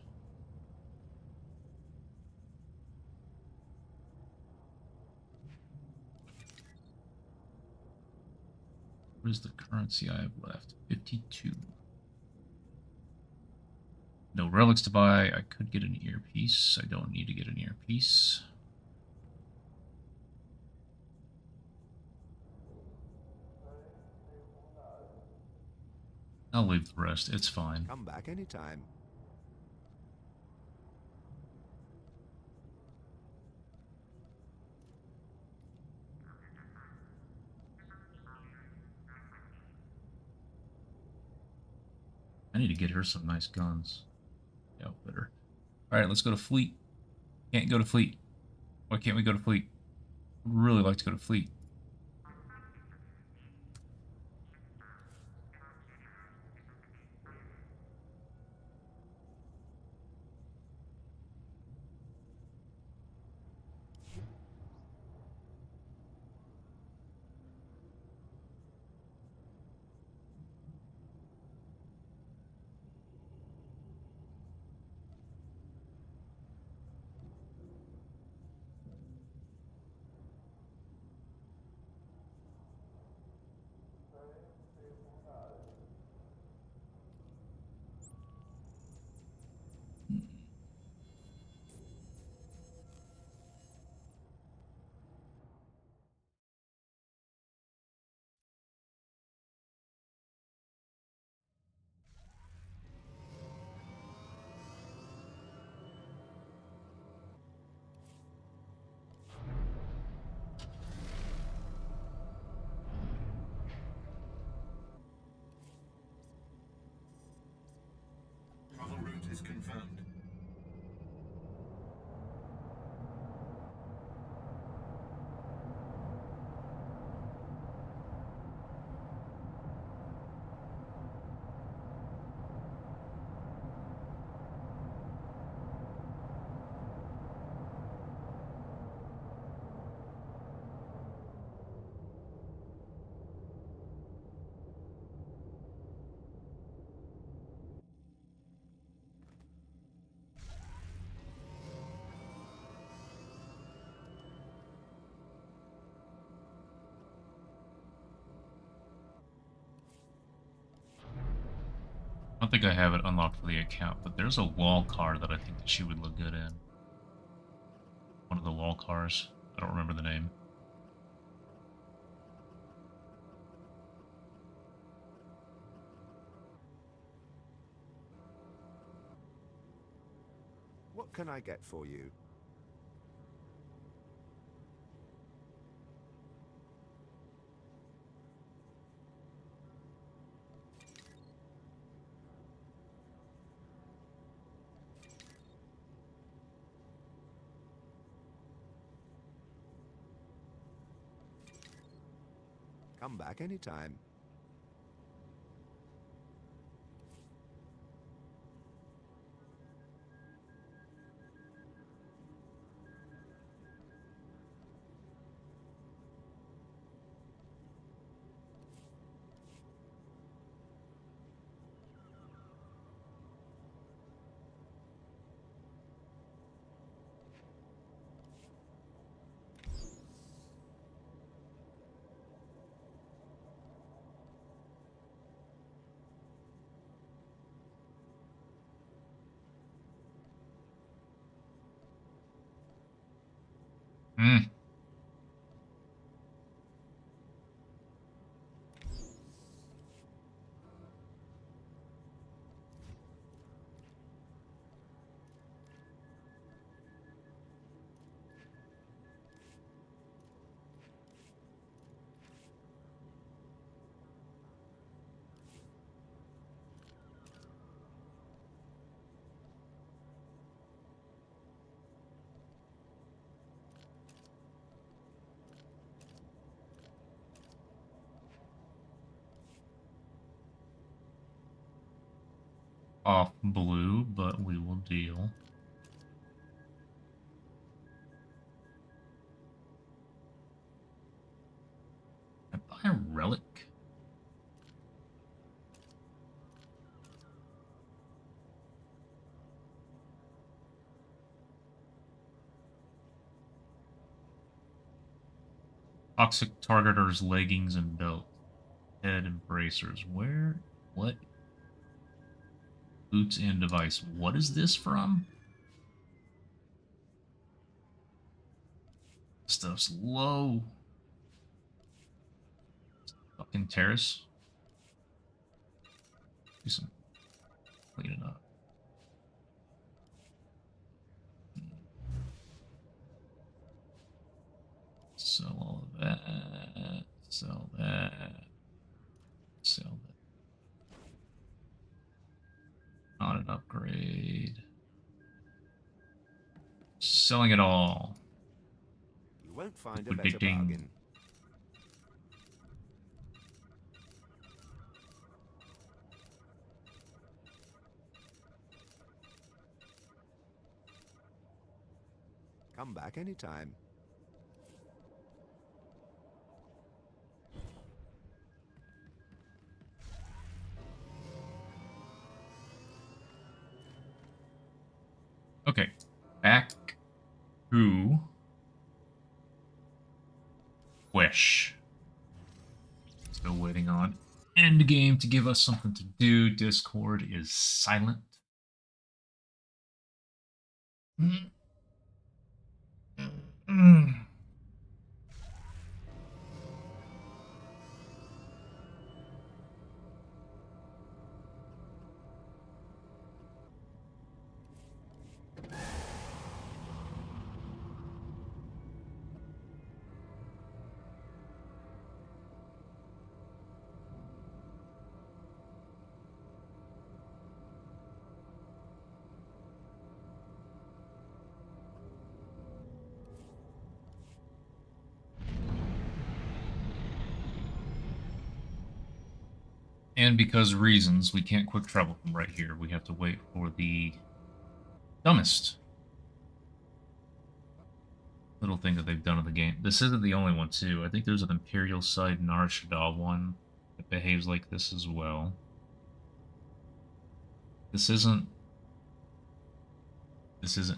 What is the currency I have left? 52. No relics to buy. I could get an earpiece. I don't need to get an earpiece. I'll leave the rest. It's fine. Come back anytime. I need to get her some nice guns. Outfitter. Alright, let's go to Fleet. Can't go to Fleet. Why can't we go to Fleet? I'd really like to go to Fleet. Travel route is confirmed. I don't think I have it unlocked for the account, but there's a wall car that I think that she would look good in. One of the wall cars. I don't remember the name. What can I get for you? Come back anytime. Hmm. Off blue, but we will deal. I buy Toxic targeters, leggings, and belt. Head and bracers. Where? What? Boots and device. What is this from? Stuff's low. Fucking terrace. Do some cleaning up. Sell all of that. Sell that. Sell that. Not an upgrade. Selling it all. You won't find a better Liquidating. bargain. Come back anytime. Okay. Back to Wish. Still waiting on Endgame to give us something to do. Discord is silent. And because reasons, we can't quick travel from right here. We have to wait for the dumbest little thing that they've done in the game. This isn't the only one, too. I think there's an Imperial side Nar Shaddaa one that behaves like this as well. This isn't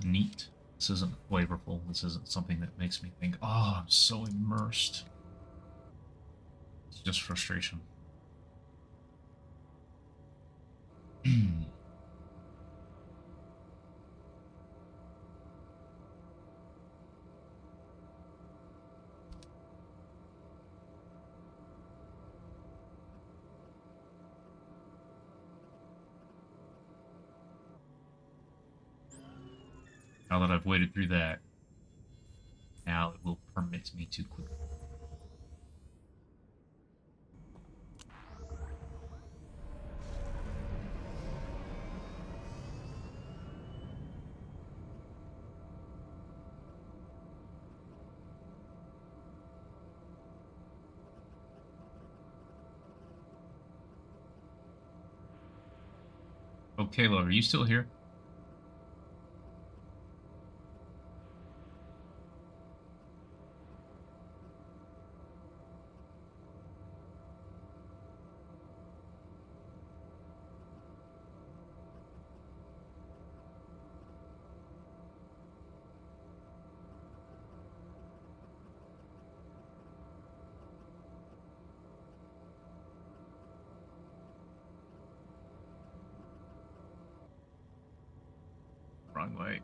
neat. This isn't flavorful. This isn't something that makes me think, oh, I'm so immersed. It's just frustration. Now that I've waited through that, now it will permit me to quick. Oh, Kayla, are you still here? Wrong way.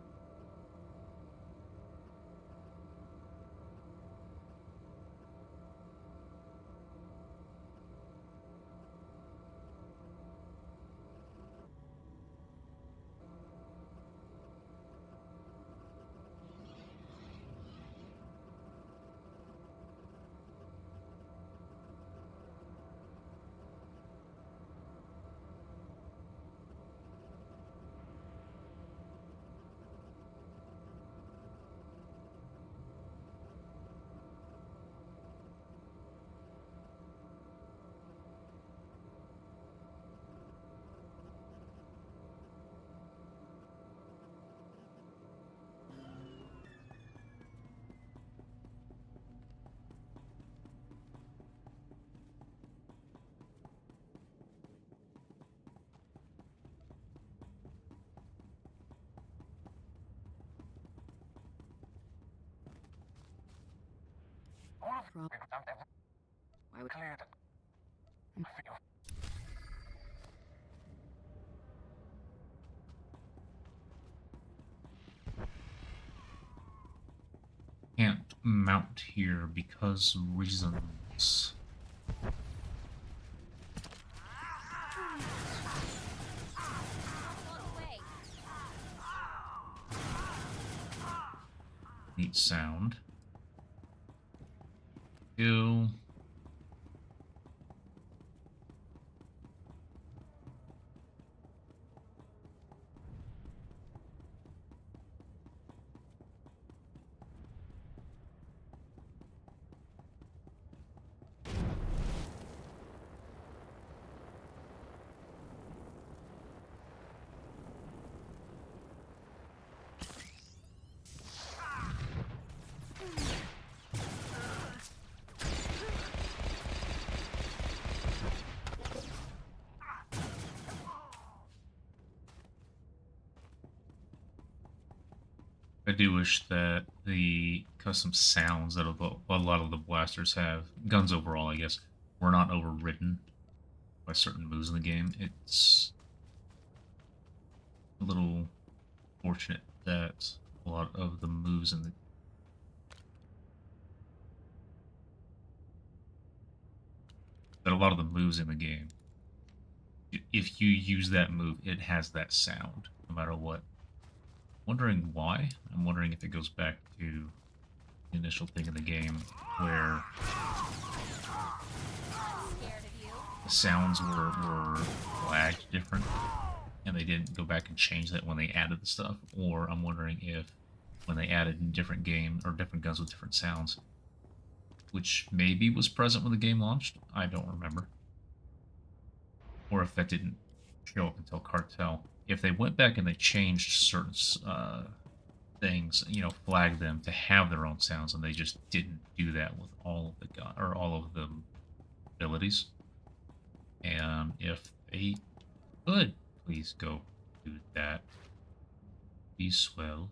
Why would clear Can't mount here because reasons. Neat sound. Ew. I do wish that the custom sounds that a lot of the blasters have, guns overall, I guess, were not overridden by certain moves in the game. It's a little fortunate that a lot of the moves in the game, if you use that move, it has that sound no matter what. Wondering why? I'm wondering if it goes back to the initial thing in the game where the sounds were flagged different and they didn't go back and change that when they added the stuff, or I'm wondering if when they added different guns with different sounds, which maybe was present when the game launched, I don't remember, or if that didn't show up until Cartel. If they went back and they changed certain things, flagged them to have their own sounds, and they just didn't do that with all of the abilities. And if they could, please go do that. Be swell.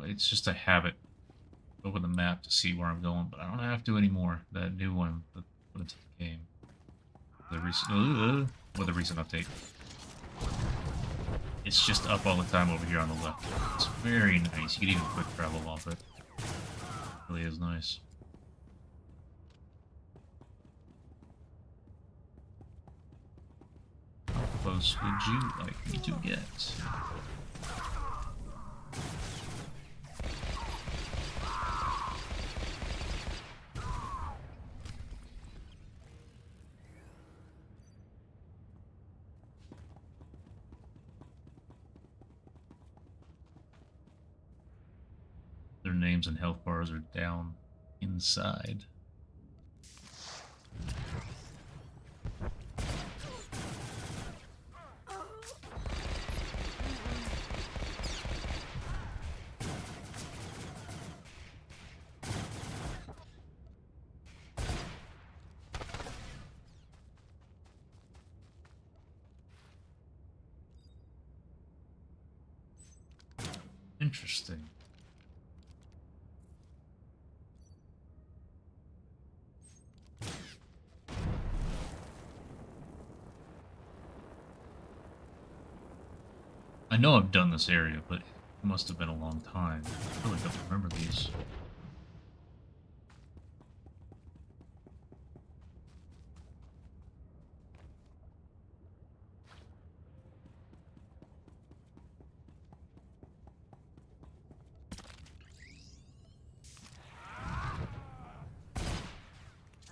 It's just a habit over the map to see where I'm going, but I don't have to anymore. That new one that put into the game. With a recent update. It's just up all the time over here on the left. It's very nice. You can even quick travel off it. It really is nice. How close would you like me to get? Their names and health bars are down inside. Interesting. I know I've done this area, but it must have been a long time. I really don't remember these.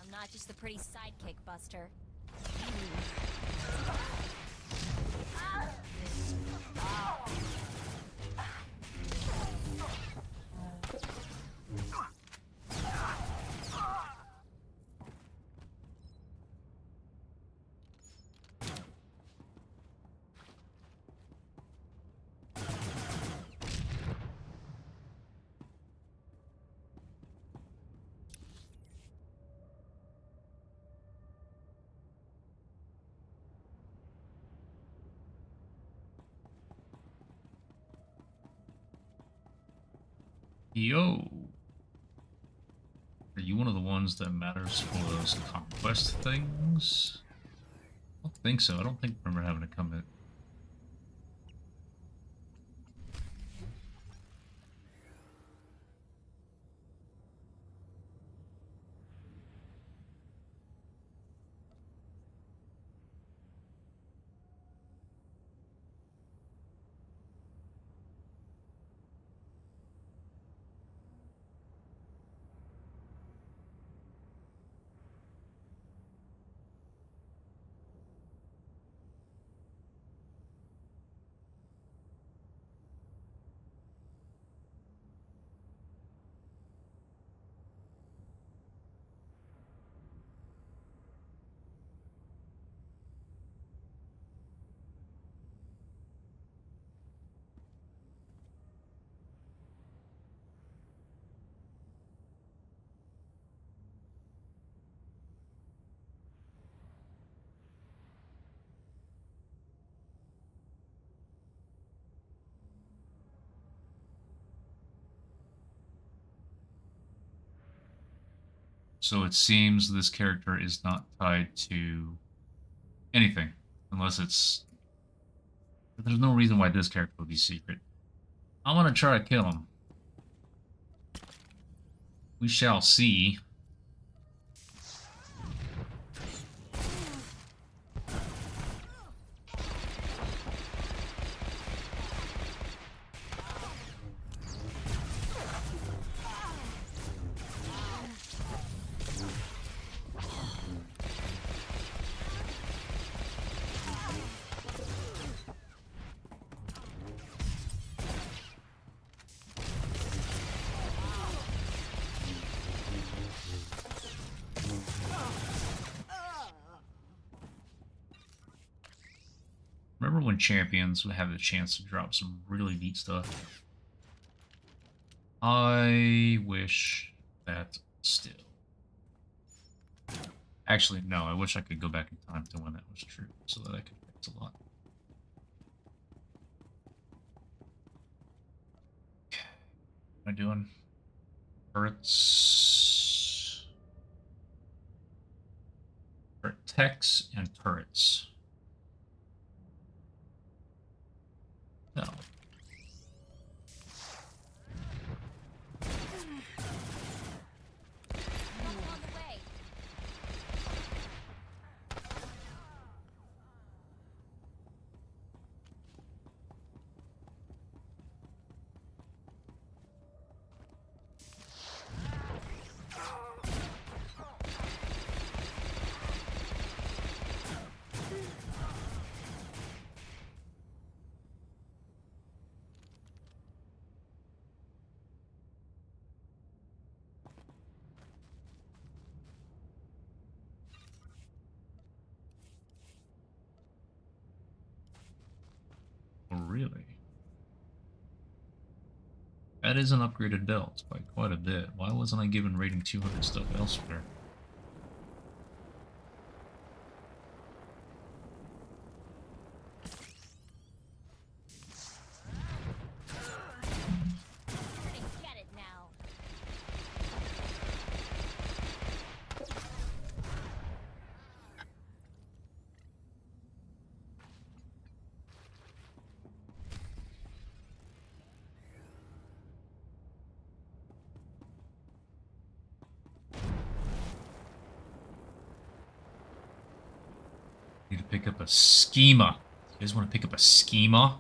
I'm not just the pretty sidekick, Buster. Yo! Are you one of the ones that matters for those conquest things? I don't think so. I don't think I remember having to come in. So it seems this character is not tied to anything, unless it's... There's no reason why this character would be secret. I'm gonna try to kill him. We shall see. Remember when champions would have the chance to drop some really neat stuff? I wish that still. Actually, no, I wish I could go back in time to when that was true, so that I could fix a lot. What am I doing? Turrets. Turret techs and turrets. No. On the way. Oh, really? That is an upgraded belt by quite a bit. Why wasn't I given rating 200 stuff elsewhere? You're gonna get it now. Need to pick up a schema. You guys want to pick up a schema?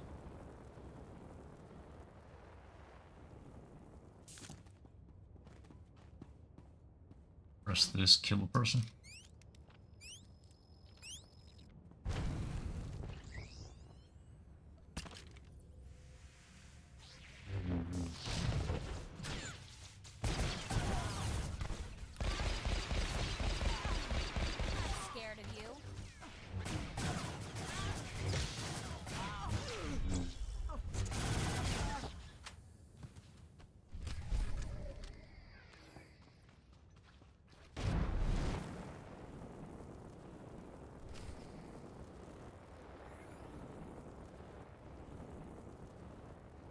Press this, kill a person. Scared of you?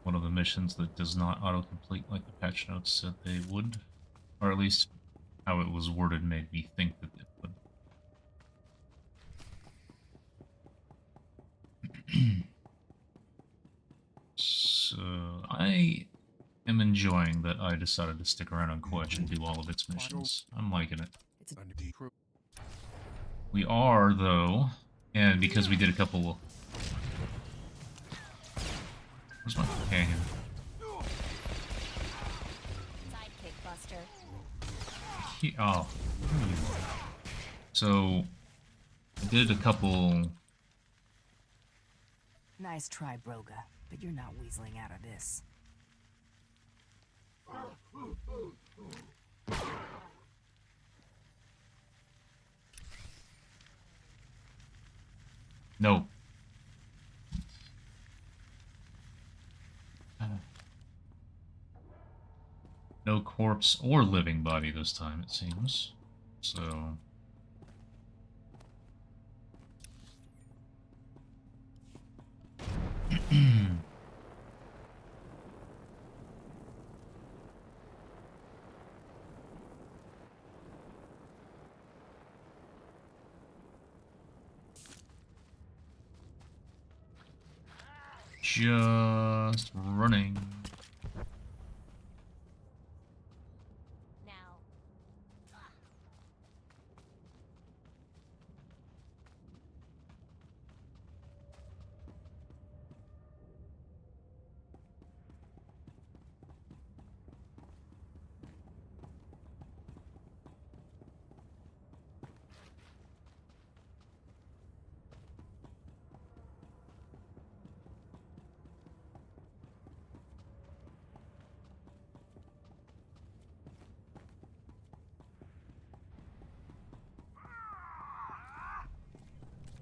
one of the missions that does not autocomplete like the patch notes said they would. Or at least how it was worded made me think that it would. So I am enjoying that I decided to stick around on Quetch and do all of its missions. I'm liking it. We are, though, and because we did a couple... Where's my companion? Sidekick buster. Oh. So, I did a couple... Nice try, Broga, but you're not weaseling out of this. No. No corpse or living body this time, it seems. So... Just running. Now.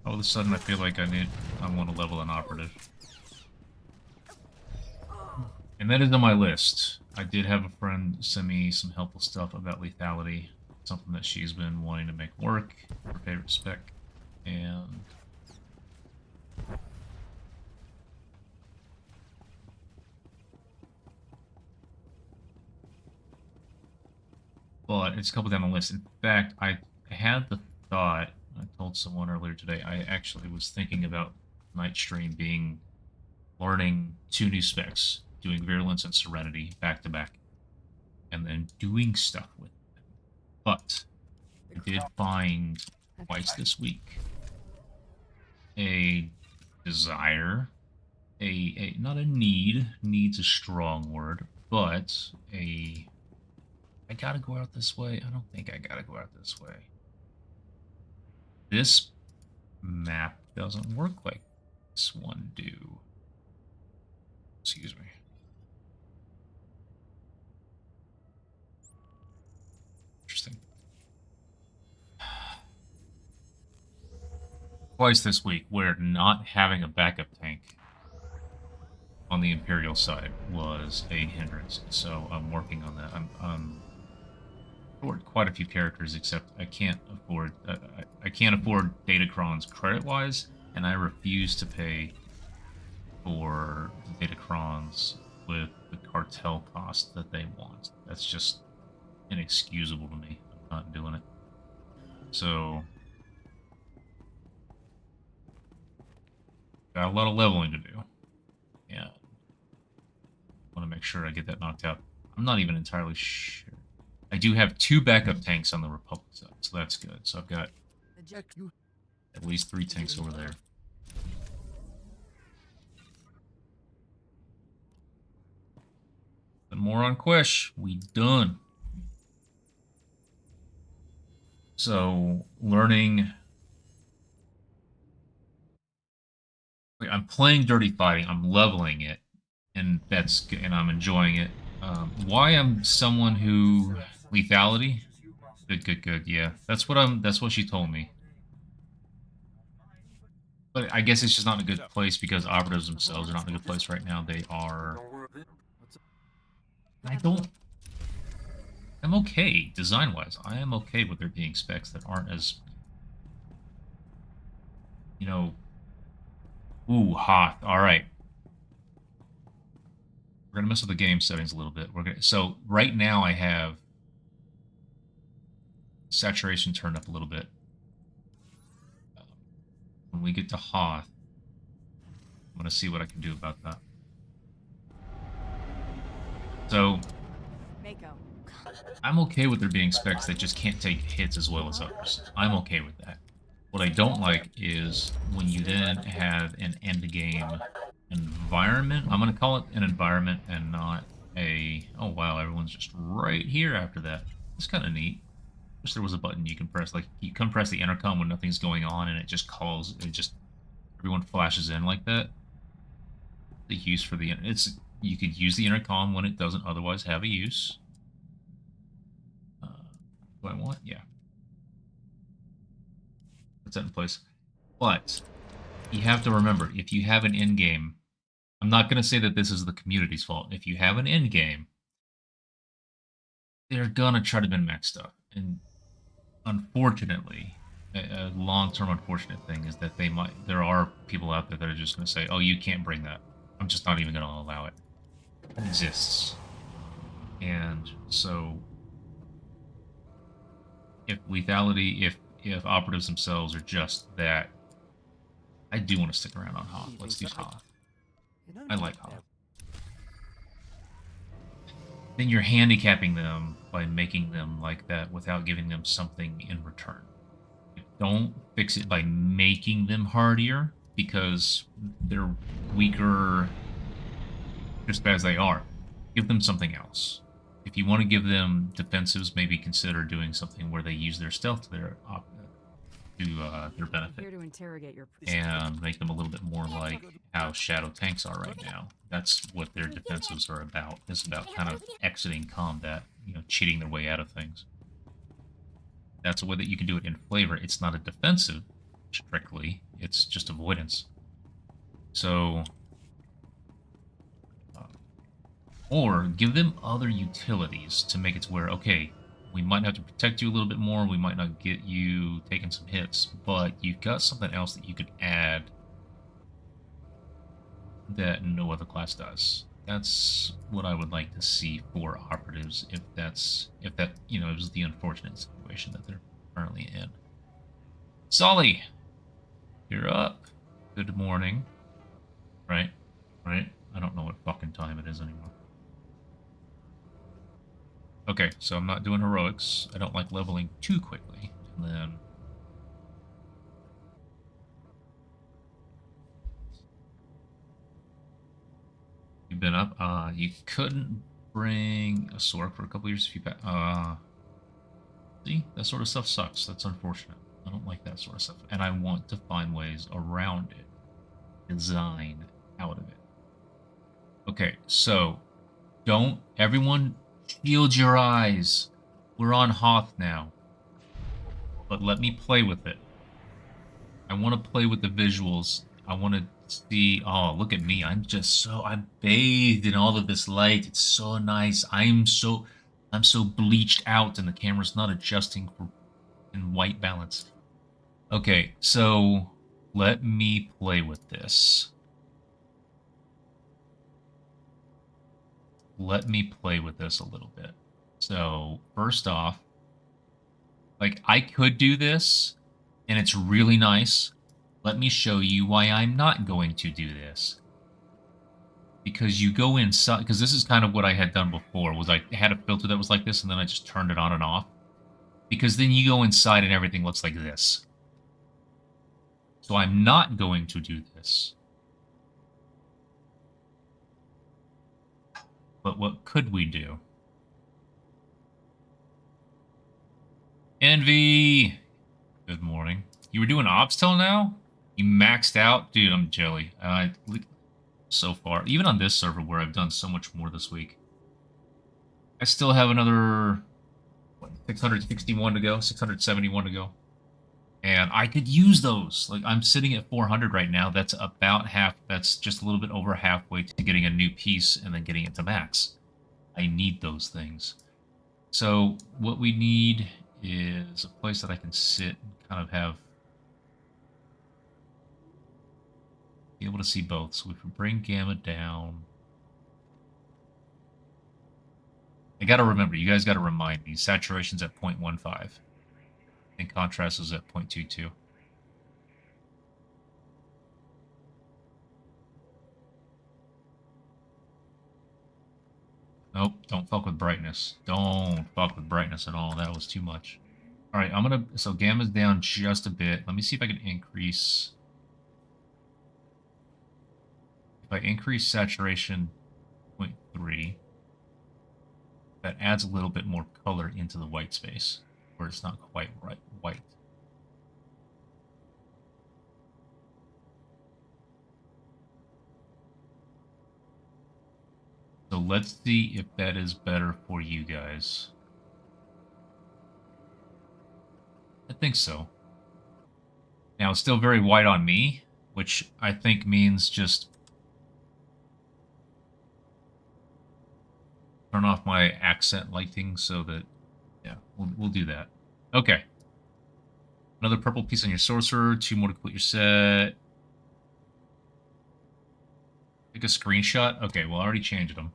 All of a sudden, I feel like I want to level an operative. And that is on my list. I did have a friend send me some helpful stuff about lethality. Something that she's been wanting to make work. Her favorite spec. And... but it's a couple down the list. In fact, I had the thought, I told someone earlier today, I actually was thinking about Night Stream being learning 2 new specs, doing Virulence and Serenity back to back, and then doing stuff with them. But I did find twice this week a desire, a not a need, need's a strong word, but a I gotta go out this way. I don't think I gotta go out this way. This map doesn't work like this one do. Excuse me. Interesting. Twice this week, where not having a backup tank on the Imperial side was a hindrance. So I'm working on that. I'm afford quite a few characters, except I can't afford I can't afford Datacrons credit-wise, and I refuse to pay for Datacrons with the cartel cost that they want. That's just inexcusable to me. I'm not doing it. So got a lot of leveling to do. Yeah. Want to make sure I get that knocked out. I'm not even entirely sure. I do have 2 backup tanks on the Republic side, so that's good. So I've got at least 3 tanks over there. And more on Quesh. We done. So, learning... I'm playing Dirty Fighting. I'm leveling it. And I'm enjoying it. Why I'm someone who... Lethality? Good. Yeah, that's what she told me. But I guess it's just not in a good place because operatives themselves are not in a good place right now. They are... I'm okay, design-wise. I am okay with there being specs that aren't as... You know... Ooh, Hoth. Alright. We're gonna mess with the game settings a little bit. So right now I have saturation turned up a little bit. When we get to Hoth, I'm gonna see what I can do about that. So Mako. I'm okay with there being specs that just can't take hits as well as others. I'm okay with that. What I don't like is when you then have an end game environment. I'm gonna call it an environment and not a, oh wow, everyone's just right here after that. It's kind of neat. Wish there was a button you can press, like you can press the intercom when nothing's going on and it just calls, it just, everyone flashes in like that. The use for the, it's, you could use the intercom when it doesn't otherwise have a use. Do I want? Yeah. Put that in place. But you have to remember, if you have an end game, I'm not going to say that this is the community's fault. If you have an end game, they're going to try to min-max stuff. And unfortunately, a long-term unfortunate thing is that there are people out there that are just going to say, oh, you can't bring that. I'm just not even going to allow it. It exists. And so if lethality, if operatives themselves are just that, I do want to stick around on Hoth. Let's do Hoth. I like Hoth. Then you're handicapping them by making them like that without giving them something in return. Don't fix it by making them hardier because they're weaker just as they are. Give them something else. If you want to give them defensives, maybe consider doing something where they use their stealth to their benefit. Here to interrogate your And make them a little bit more like how shadow tanks are right now. That's what their defensives are about. It's about kind of exiting combat, you know, cheating their way out of things. That's a way that you can do it in flavor. It's not a defensive, strictly. It's just avoidance. So, or give them other utilities to make it to where, okay, we might have to protect you a little bit more. We might not get you taking some hits, but you've got something else that you could add that no other class does. That's what I would like to see for operatives, if that, you know, is the unfortunate situation that they're currently in. Solly, you're up. Good morning. Right? Right? I don't know what fucking time it is anymore. Okay, so I'm not doing heroics. I don't like leveling too quickly. And then... You've been up. You couldn't bring a sword for a couple years if you... See? That sort of stuff sucks. That's unfortunate. I don't like that sort of stuff. And I want to find ways around it. Design out of it. Okay, so... Don't... Everyone... Shield your eyes. We're on Hoth now. But let me play with it. I want to play with the visuals. I want to see... Oh, look at me. I'm bathed in all of this light. It's so nice. I'm so bleached out and the camera's not adjusting in white balance. Okay, so let me play with this. Let me play with this a little bit. So, first off, like, I could do this, and it's really nice. Let me show you why I'm not going to do this. Because you go inside, because this is kind of what I had done before, was I had a filter that was like this, and then I just turned it on and off. Because then you go inside and everything looks like this. So I'm not going to do this. But what could we do? Envy! Good morning. You were doing ops till now? You maxed out? Dude, I'm jelly. So far, even on this server where I've done so much more this week, I still have another, what, 661 to go? 671 to go. And I could use those. Like, I'm sitting at 400 right now. That's about half. That's just a little bit over halfway to getting a new piece and then getting it to max. I need those things. So what we need is a place that I can sit and kind of be able to see both. So if we bring gamma down, I gotta remember, you guys gotta remind me, saturation's at 0.15. And contrast is at 0.22. Nope, don't fuck with brightness. Don't fuck with brightness at all. That was too much. Alright, I'm gonna... So gamma's down just a bit. Let me see if I can increase... If I increase saturation 0.3, that adds a little bit more color into the white space, where it's not quite white. So let's see if that is better for you guys. I think so. Now, it's still very white on me, which I think means just turn off my accent lighting so that, yeah, we'll do that. Okay. Another purple piece on your sorcerer, 2 more to complete your set. Take a screenshot? Okay, well, I already changed them.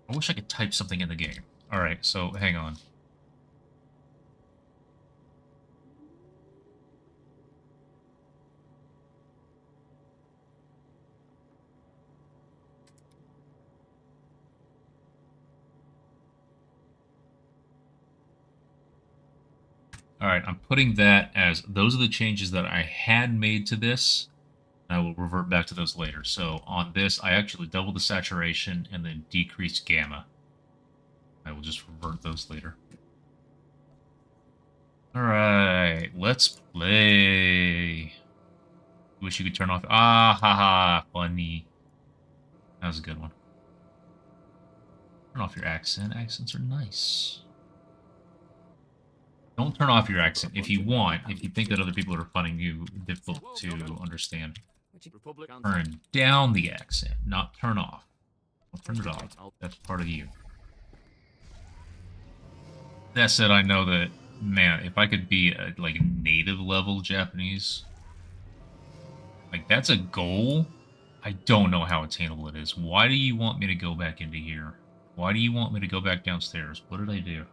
I wish I could type something in the game. Alright, so hang on. Alright, I'm putting that as those are the changes that I had made to this. I will revert back to those later. So on this, I actually doubled the saturation and then decreased gamma. I will just revert those later. Alright, let's play. Wish you could turn off. Ah, haha, funny. That was a good one. Turn off your accent. Accents are nice. Don't turn off your accent if you want. If you think that other people are finding you difficult to understand. Turn down the accent, not turn off. Don't turn it off. That's part of you. That said, I know that, man, if I could be a, like, native level Japanese, like, that's a goal. I don't know how attainable it is. Why do you want me to go back into here? Why do you want me to go back downstairs? What did I do?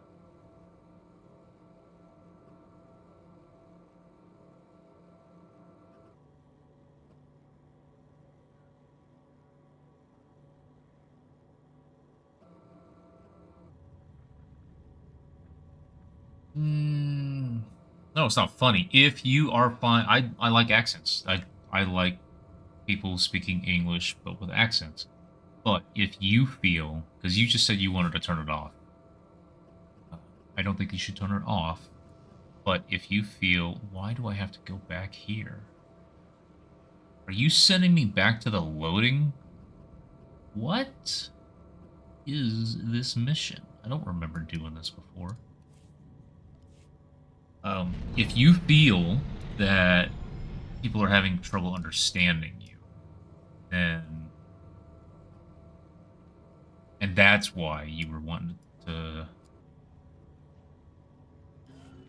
No, it's not funny. If you are fine, I like accents. I like people speaking English, but with accents. But if you feel, because you just said you wanted to turn it off, I don't think you should turn it off. But if you feel, why do I have to go back here? Are you sending me back to the loading? What is this mission? I don't remember doing this before. If you feel that people are having trouble understanding you, then... And that's why you were wanting to...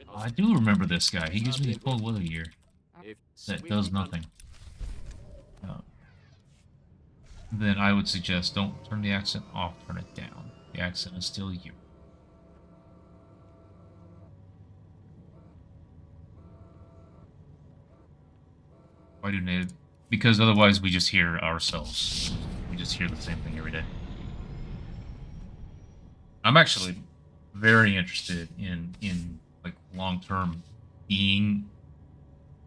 Oh, I do remember this guy. He gives me the cold weather gear. That does nothing. Then I would suggest don't turn the accent off, turn it down. The accent is still you. Why do native? Because otherwise we just hear ourselves. We just hear the same thing every day. I'm actually very interested in like long-term being,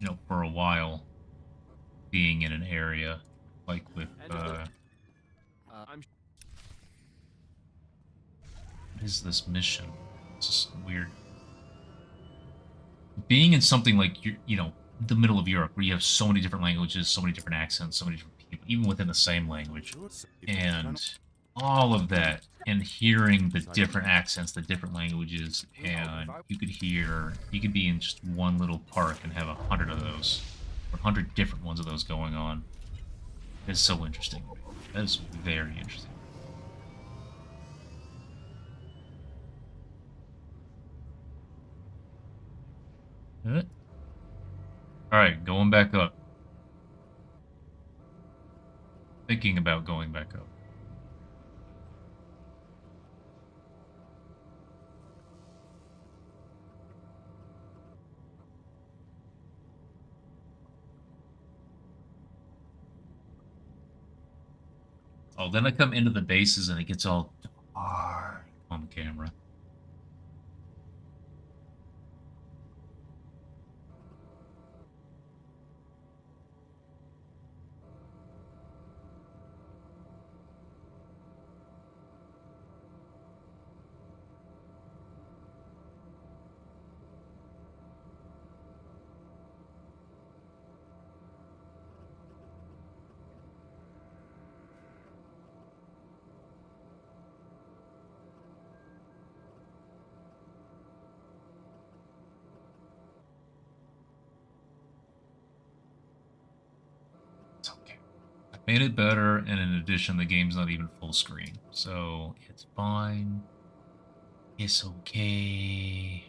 you know, for a while, being in an area like with what is this mission? It's just weird. Being in something like you know, the middle of Europe, where you have so many different languages, so many different accents, so many different people, even within the same language, and all of that, and hearing the different accents, the different languages, and you could be in just one little park and have 100 of those, or 100 different ones of those going on. It's so interesting. That is very interesting. Alright, going back up. Thinking about going back up. Oh, then I come into the bases and it gets all dark on the camera. It's okay. I made it better, and in addition, the game's not even full screen. So, it's fine. It's okay.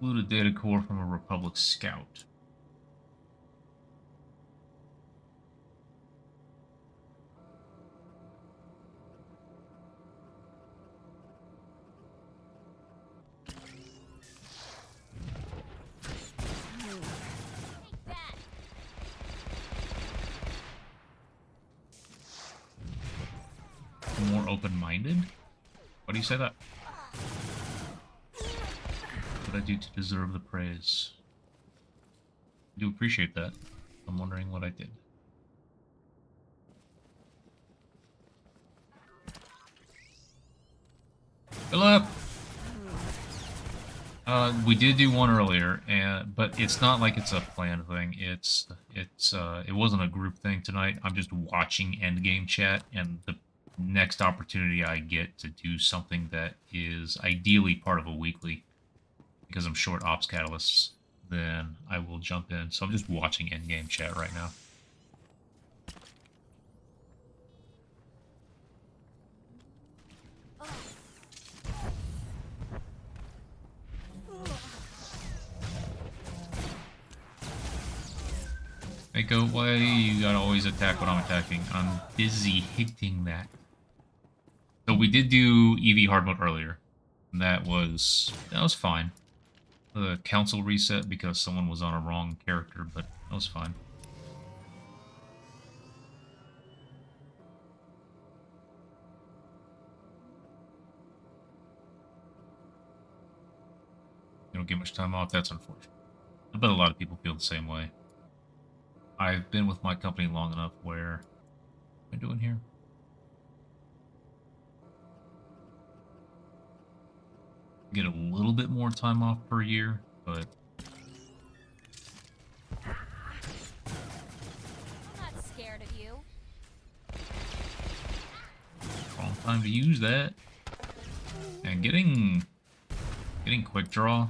Looted data core from a Republic scout. More open-minded? Why do you say that? What did I do to deserve the praise? I do appreciate that. I'm wondering what I did. Philip! We did do one earlier, but it's not like it's a planned thing. It wasn't a group thing tonight. I'm just watching endgame chat, and the next opportunity I get to do something that is ideally part of a weekly, because I'm short ops catalysts, then I will jump in. So I'm just watching endgame chat right now. Mako, why you gotta always attack when I'm attacking? I'm busy hitting that. So we did do EV hard mode earlier. And that was fine. The council reset because someone was on a wrong character, but that was fine. You don't get much time off, that's unfortunate. I bet a lot of people feel the same way. I've been with my company long enough where... What am I doing here? Get a little bit more time off per year, but... I'm not scared of you. Wrong time to use that. And getting quick draw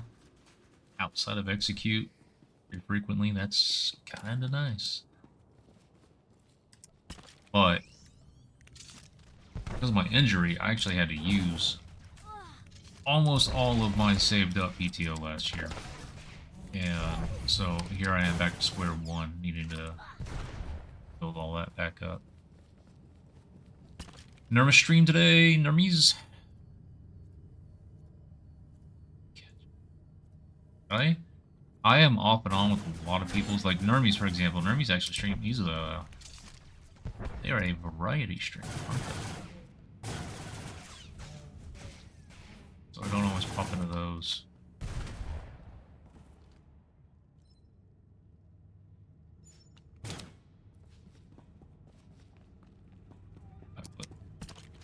outside of execute pretty frequently, that's kinda nice. But because of my injury, I actually had to use almost all of my saved up PTO last year. And so here I am back to square one, needing to build all that back up. Nerma stream today, Nermies. I am off and on with a lot of people's, like Nermies, for example. Nermies actually stream. They are a variety stream, aren't they? So I don't always pop into those.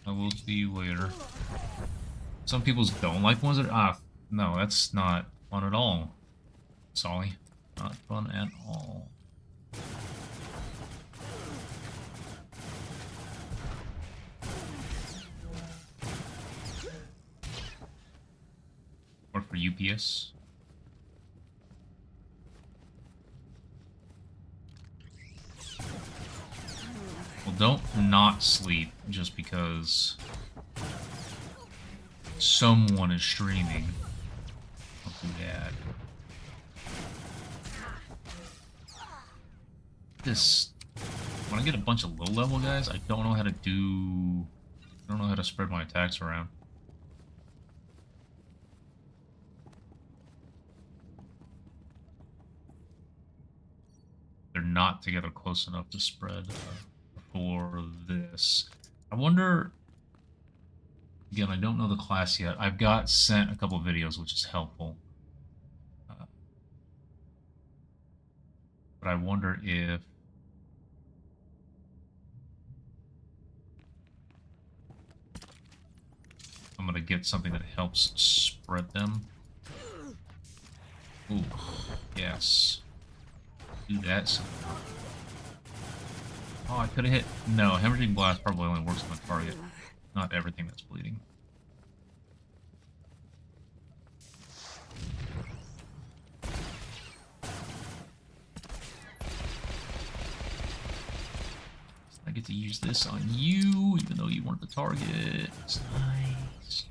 I will see you later. Some people don't like ones that no, that's not fun at all. Sorry, not fun at all. Work for UPS. don't not sleep just because someone is streaming. Don't do that. This, when I get a bunch of low-level guys, I don't know how to do... I don't know how to spread my attacks around. They're not together close enough to spread for this. I wonder... Again, I don't know the class yet. I've got sent a couple videos, which is helpful. But I wonder if... I'm going to get something that helps spread them. Ooh, yes. Do that. Oh, I could have hit... No, Hemorrhaging Blast probably only works on the target. Not everything that's bleeding. I get to use this on you, even though you weren't the target. It's nice.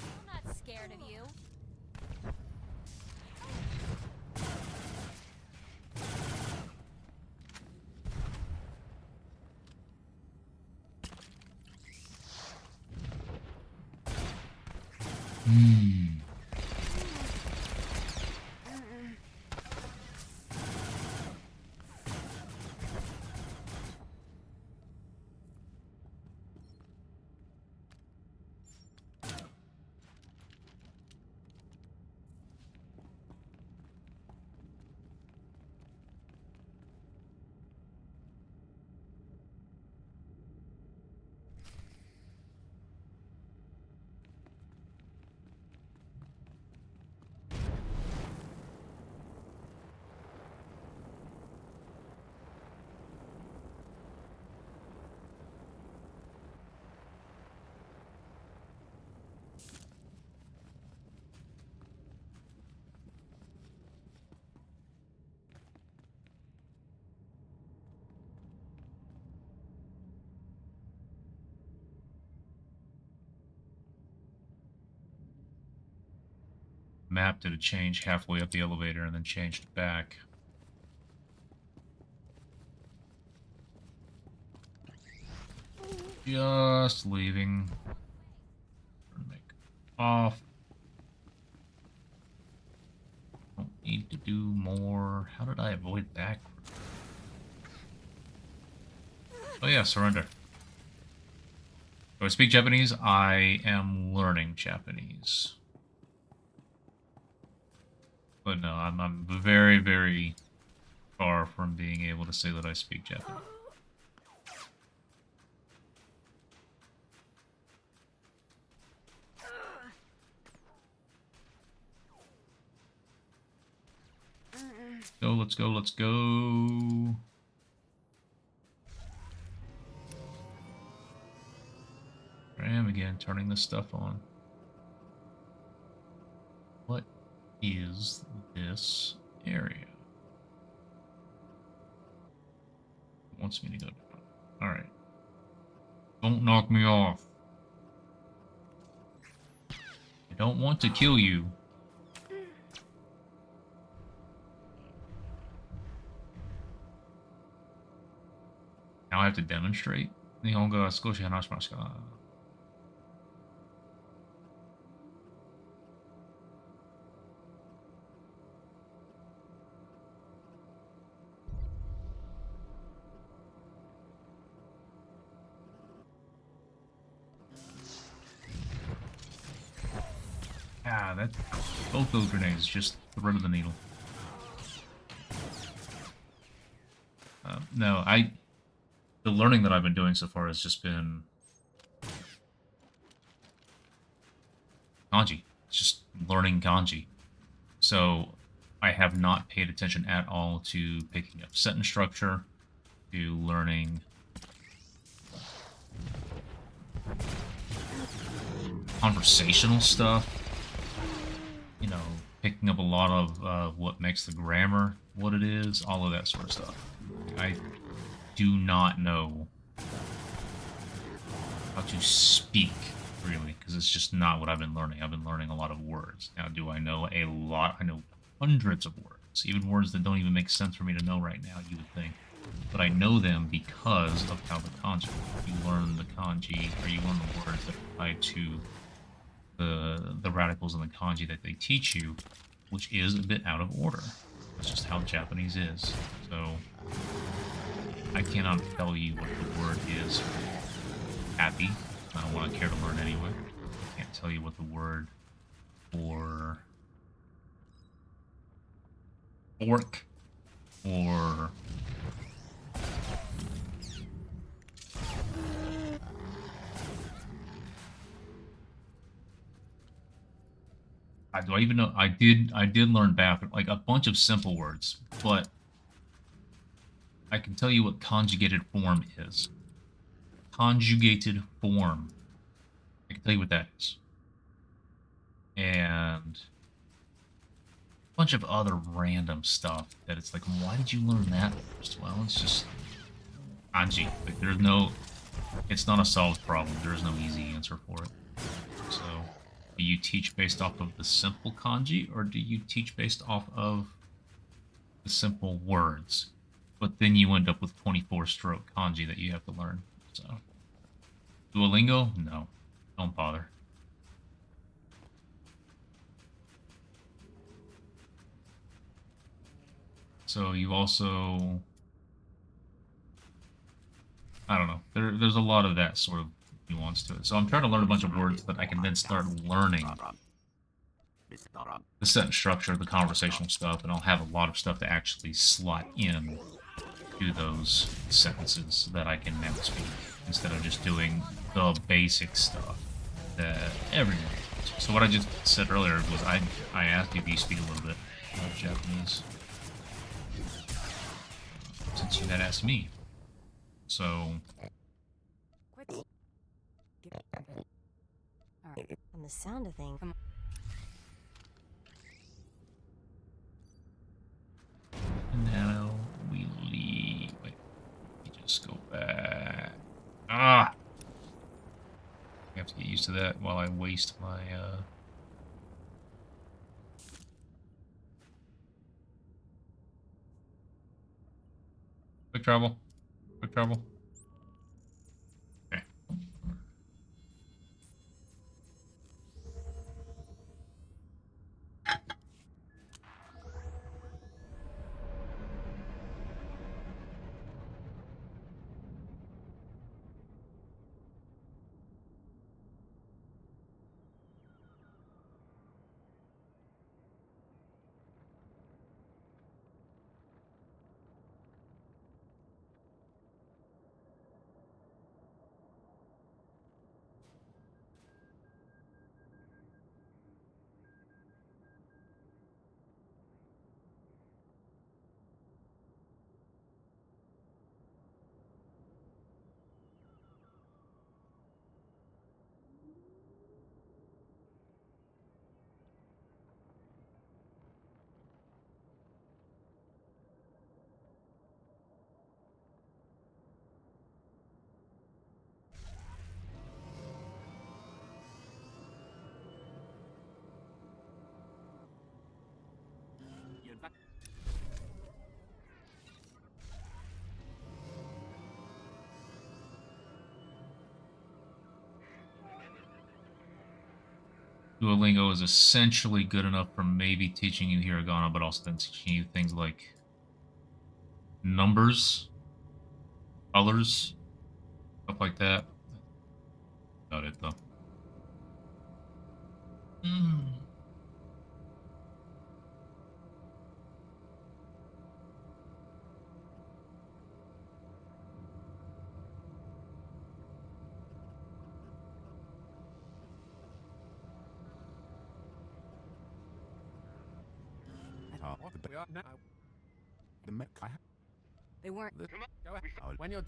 I'm not scared of you. Map did a change halfway up the elevator and then changed back. Just leaving. Make off. Don't need to do more. How did I avoid that? Oh yeah, surrender. Do I speak Japanese? I am learning Japanese. But no, I'm very, very far from being able to say that I speak Japanese. Go, let's go, let's go. Here I am again, turning this stuff on. What is this area? It wants me to go down. Alright. Don't knock me off. I don't want to kill you. Now I have to demonstrate? 日本語は少し話しますか? Ah, that both those grenades just threaded the needle. No, the learning that I've been doing so far has just been kanji. It's just learning kanji. So I have not paid attention at all to picking up sentence structure, to learning conversational stuff, you know, picking up a lot of what makes the grammar what it is, all of that sort of stuff. I do not know how to speak, really, because it's just not what I've been learning. I've been learning a lot of words. Now, do I know a lot? I know hundreds of words, even words that don't even make sense for me to know right now, you would think. But I know them because of how the kanji work. You learn the kanji, or you learn the words that are tied to the radicals in the kanji that they teach you, which is a bit out of order. That's just how Japanese is. So I cannot tell you what the word is for happy. I don't want to care to learn anyway. I can't tell you what the word for fork or do I even know? I did learn back like a bunch of simple words, but I can tell you what conjugated form is. Conjugated form. I can tell you what that is. And a bunch of other random stuff that it's like, why did you learn that first? Well, it's just kanji. Like, there's no, it's not a solved problem. There is no easy answer for it. So, do you teach based off of the simple kanji, or do you teach based off of the simple words? But then you end up with 24-stroke kanji that you have to learn. So, Duolingo? No. Don't bother. So you also, I don't know. There's a lot of that sort of nuance to it. So I'm trying to learn a bunch of words that I can then start learning the sentence structure, the conversational stuff, and I'll have a lot of stuff to actually slot in to those sentences that I can now speak, instead of just doing the basic stuff that everyone does. So what I just said earlier was I asked you, do you speak a little bit of Japanese? Since you had asked me. So Quit. Alright. From the sound of things. Come now we leave. Wait, let me just go back. Ah! I have to get used to that while I waste my quick travel. Quick travel. Okay. Duolingo is essentially good enough for maybe teaching you hiragana, but also then teaching you things like numbers, colors, stuff like that. About it, though. We are now. The mech. They weren't. Come on, go ahead. When you're.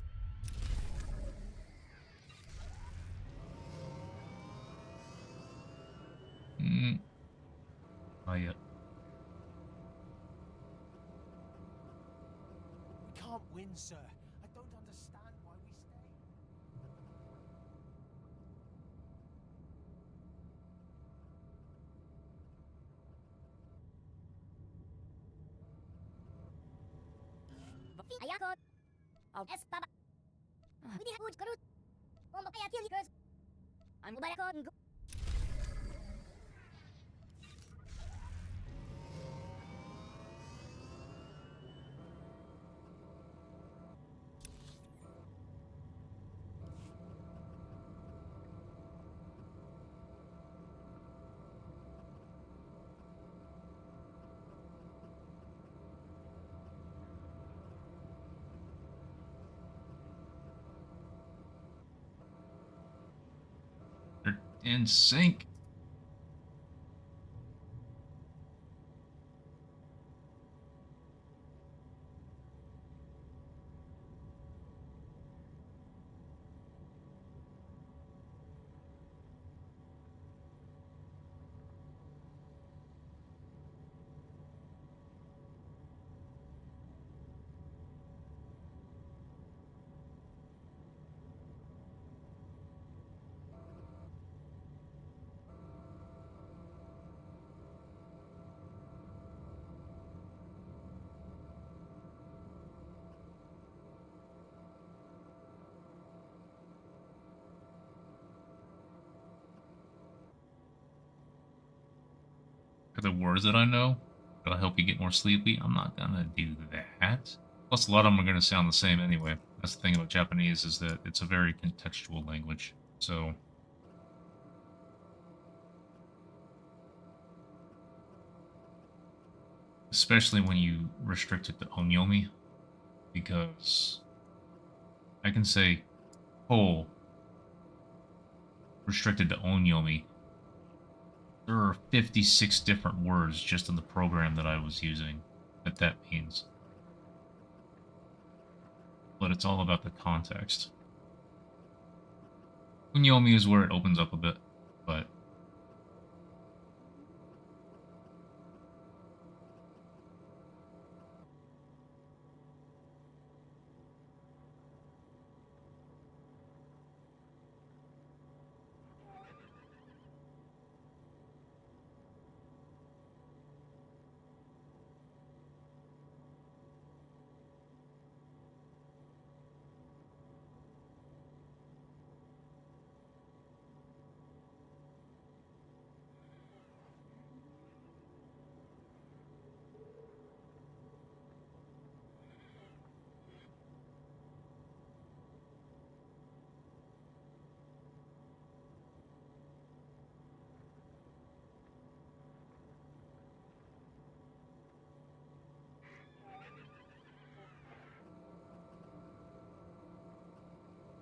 Not yet. We can't win, sir. I don't understand why we stay. Ayakot. Es baba. Hindi hapud karut. Kung makayakil girls. I'm barakot. They're in sync. For the words that I know, that'll help you get more sleepy. I'm not gonna do that. Plus, a lot of them are gonna sound the same anyway. That's the thing about Japanese, is that it's a very contextual language. So, especially when you restrict it to onyomi, because I can say whole restricted to onyomi. There are 56 different words just in the program that I was using that means. But it's all about the context. Onyomi is where it opens up a bit, but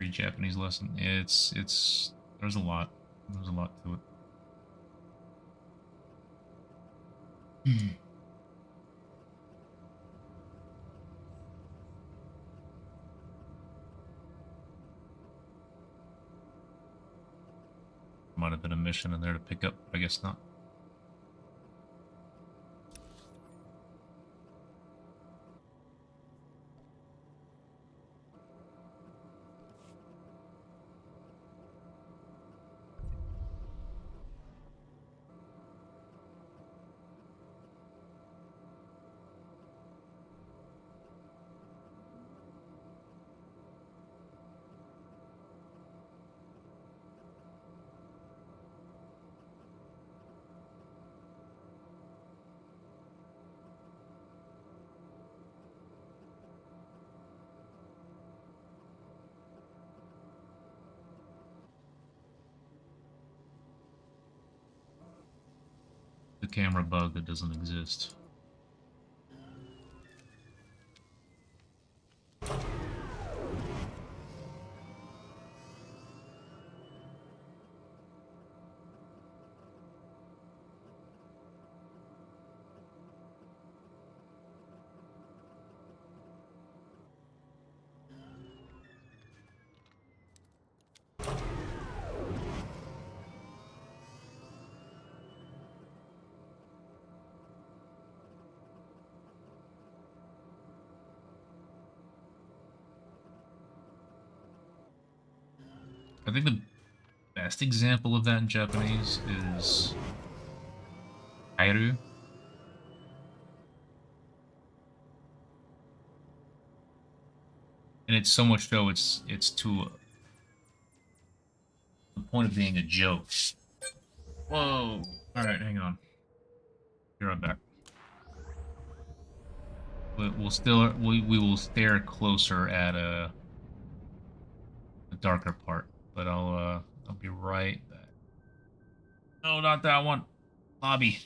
free Japanese lesson. It's there's a lot. There's a lot to it. Might have been a mission in there to pick up, but I guess not. The camera bug that doesn't exist. I think the best example of that in Japanese is Kairu. And it's so much so it's to the point of being a joke. Whoa! All right, hang on. Be right back. We will stare closer at the darker part, but I'll be right back. No, not that one. Lobby.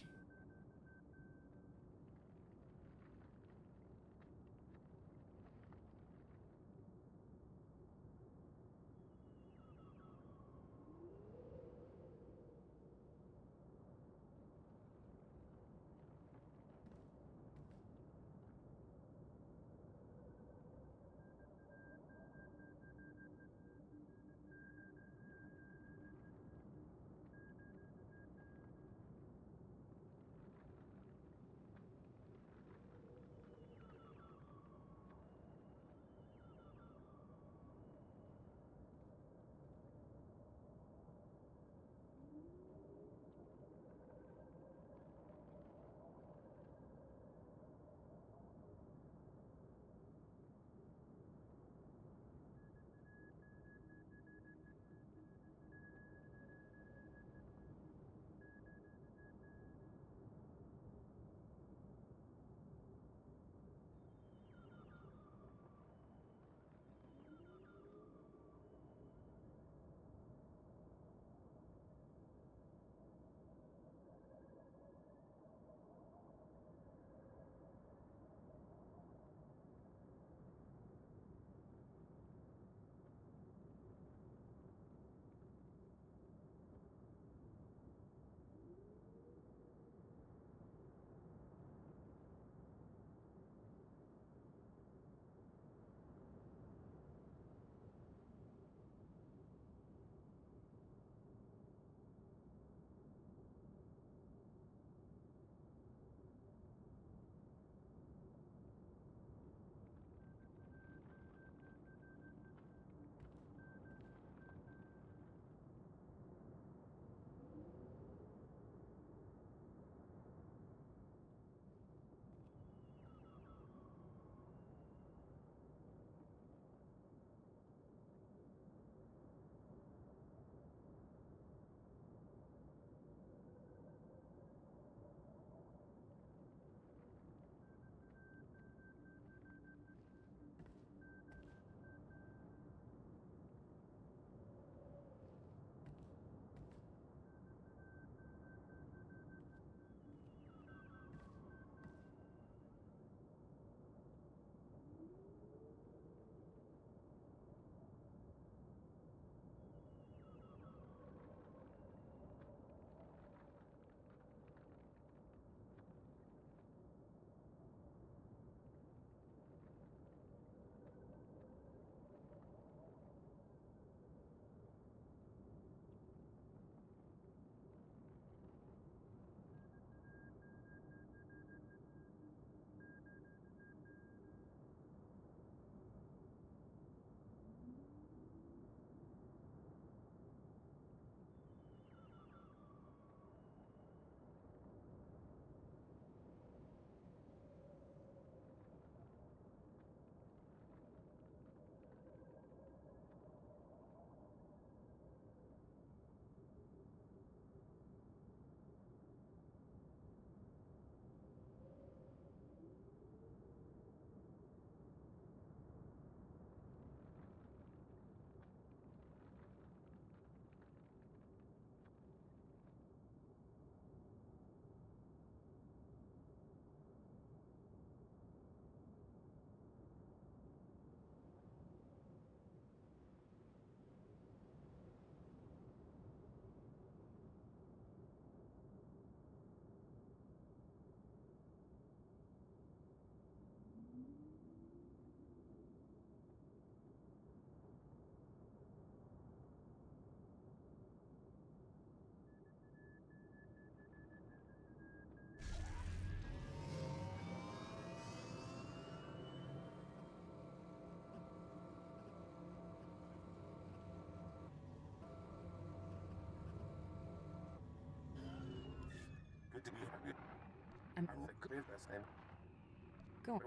Go on.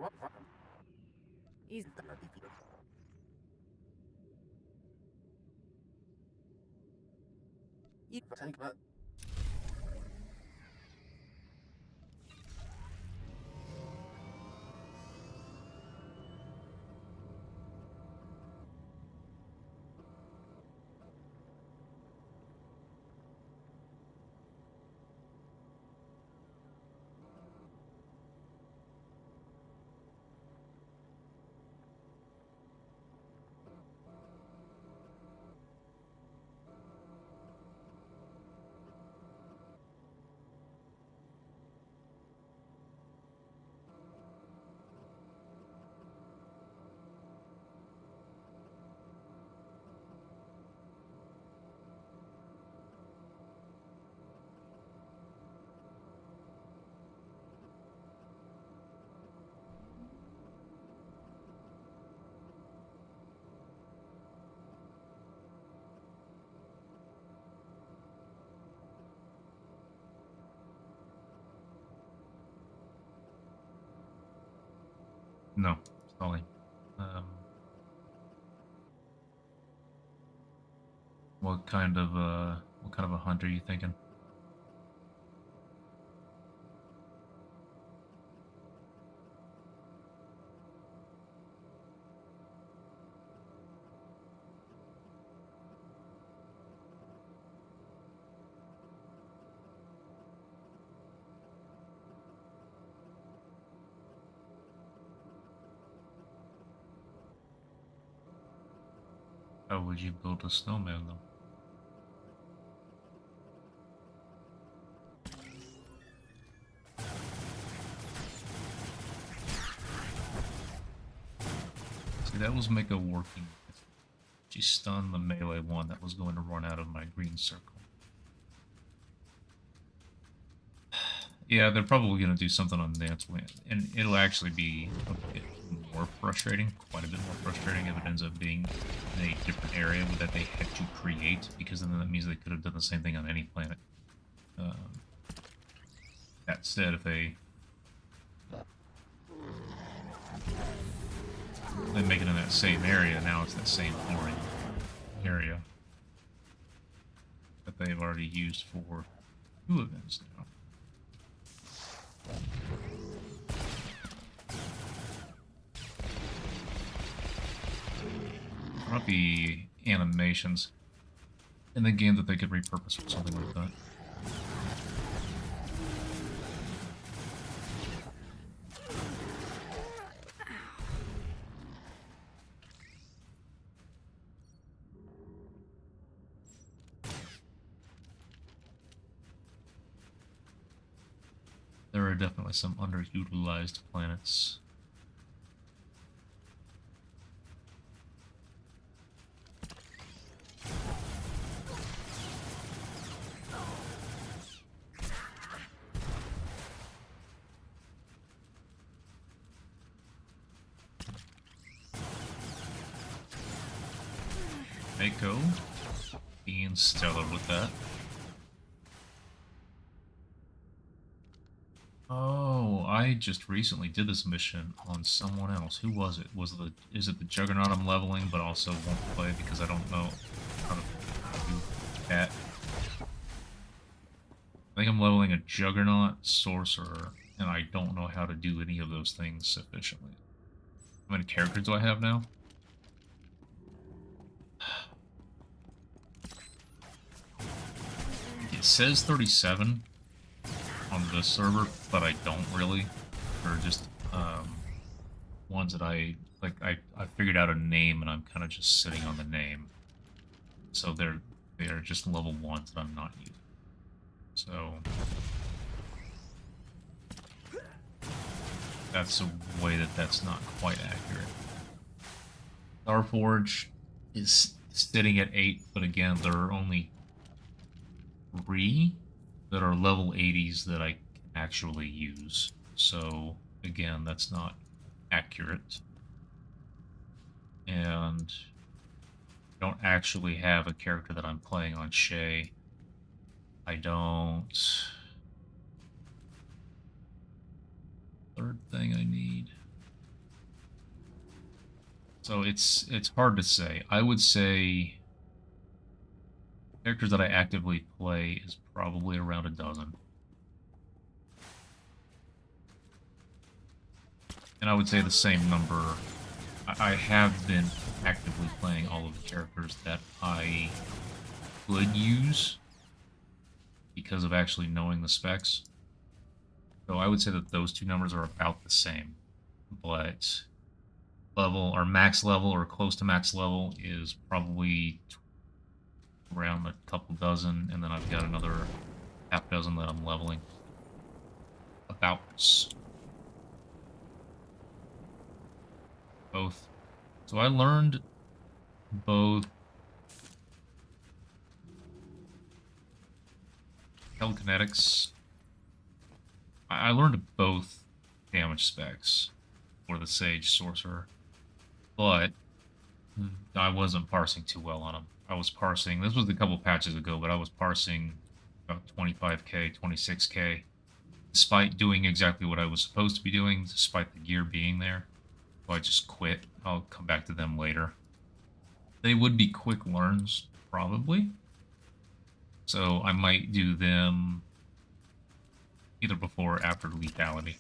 Easy. You Tank that. No, sorry. What kind of a hunt are you thinking? How would you build a snowman though? See, that was Mega working. She stunned the melee one that was going to run out of my green circle. Yeah, they're probably going to do something on Dance Land, and it'll actually be a bit more frustrating, quite a bit more frustrating if it ends up being in a different area that they had to create, because then that means they could have done the same thing on any planet. That said, if they make it in that same area, now it's that same boring area that they've already used for 2 events now. There might be animations in the game that they could repurpose for something like that. There are definitely some underutilized planets. Mako being stellar with that. Oh, I just recently did this mission on someone else. Who was it? Is it the Juggernaut I'm leveling, but also won't play because I don't know how to do that? I think I'm leveling a Juggernaut, Sorcerer, and I don't know how to do any of those things sufficiently. How many characters do I have now? It says 37 on the server, but I don't really. They're just ones that I figured out a name and I'm kind of just sitting on the name. So they're just level 1s that I'm not using. So that's a way that's not quite accurate. Starforge is sitting at 8, but again, there are only 3 that are level 80s that I can actually use. So again, that's not accurate. And I don't actually have a character that I'm playing on Shay. I don't... third thing I need. So it's hard to say. I would say characters that I actively play is probably around a dozen. And I would say the same number. I have been actively playing all of the characters that I could use because of actually knowing the specs. So I would say that those two numbers are about the same. But level or max level or close to max level is probably around a couple dozen, and then I've got another half dozen that I'm leveling. About both. So I learned both telekinetics. I learned both damage specs for the Sage Sorcerer, but I wasn't parsing too well on them. I was parsing, this was a couple patches ago, but I was parsing about 25k, 26k, despite doing exactly what I was supposed to be doing, despite the gear being there. So I just quit. I'll come back to them later. They would be quick learns, probably. So I might do them either before or after lethality.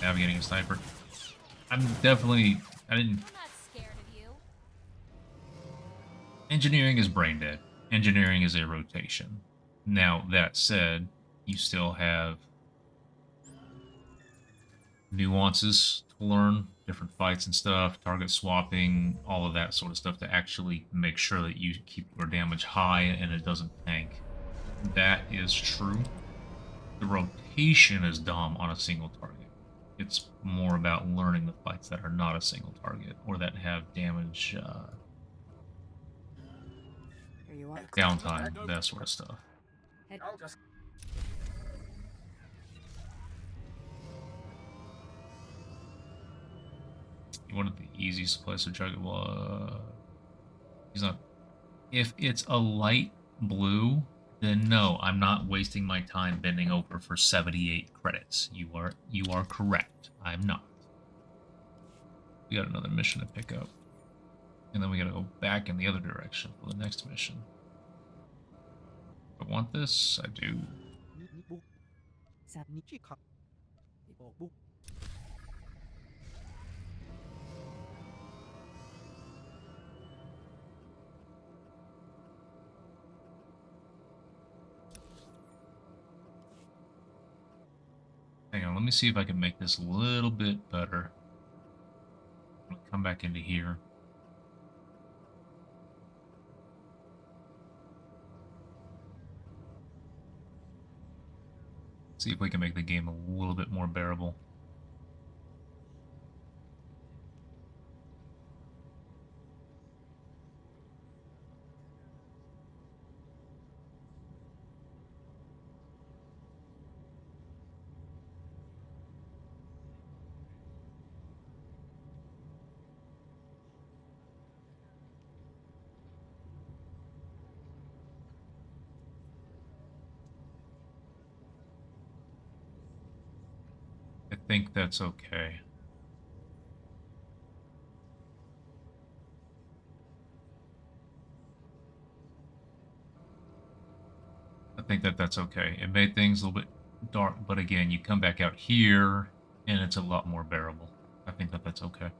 Navigating a sniper. I didn't. I'm not scared of you. Engineering is brain dead. Engineering is a rotation. Now, that said, you still have nuances to learn, different fights and stuff, target swapping, all of that sort of stuff to actually make sure that you keep your damage high and it doesn't tank. That is true. The rotation is dumb on a single target. It's more about learning the fights that are not a single target or that have damage Here you are. downtime, that sort of stuff. One of the easiest place to check it was. He's not. If it's a light blue, then no, I'm not wasting my time bending over for 78 credits. You are correct. I'm not. We got another mission to pick up. And then we gotta go back in the other direction for the next mission. I want this, I do. Hang on, let me see if I can make this a little bit better. I'm gonna come back into here. See if we can make the game a little bit more bearable. I think that's okay. I think that's okay. It made things a little bit dark, but again, you come back out here, and it's a lot more bearable. I think that's okay.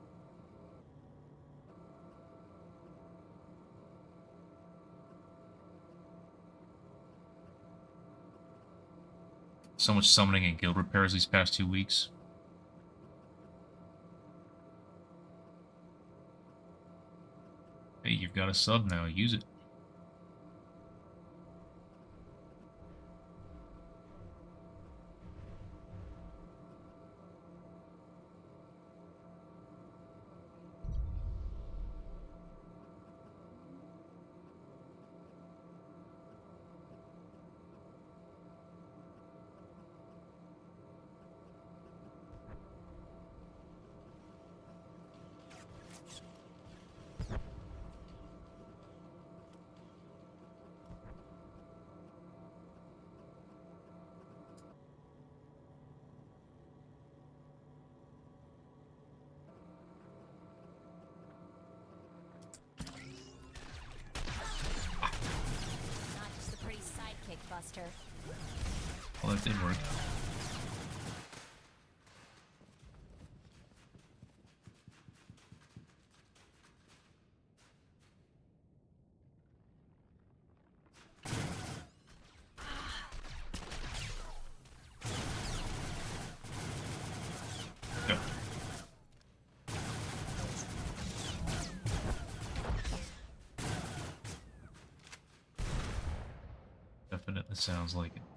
So much summoning and guild repairs these past 2 weeks. Hey, you've got a sub now. Use it. Buster. Well, that did work. Go. Definitely sounds like it.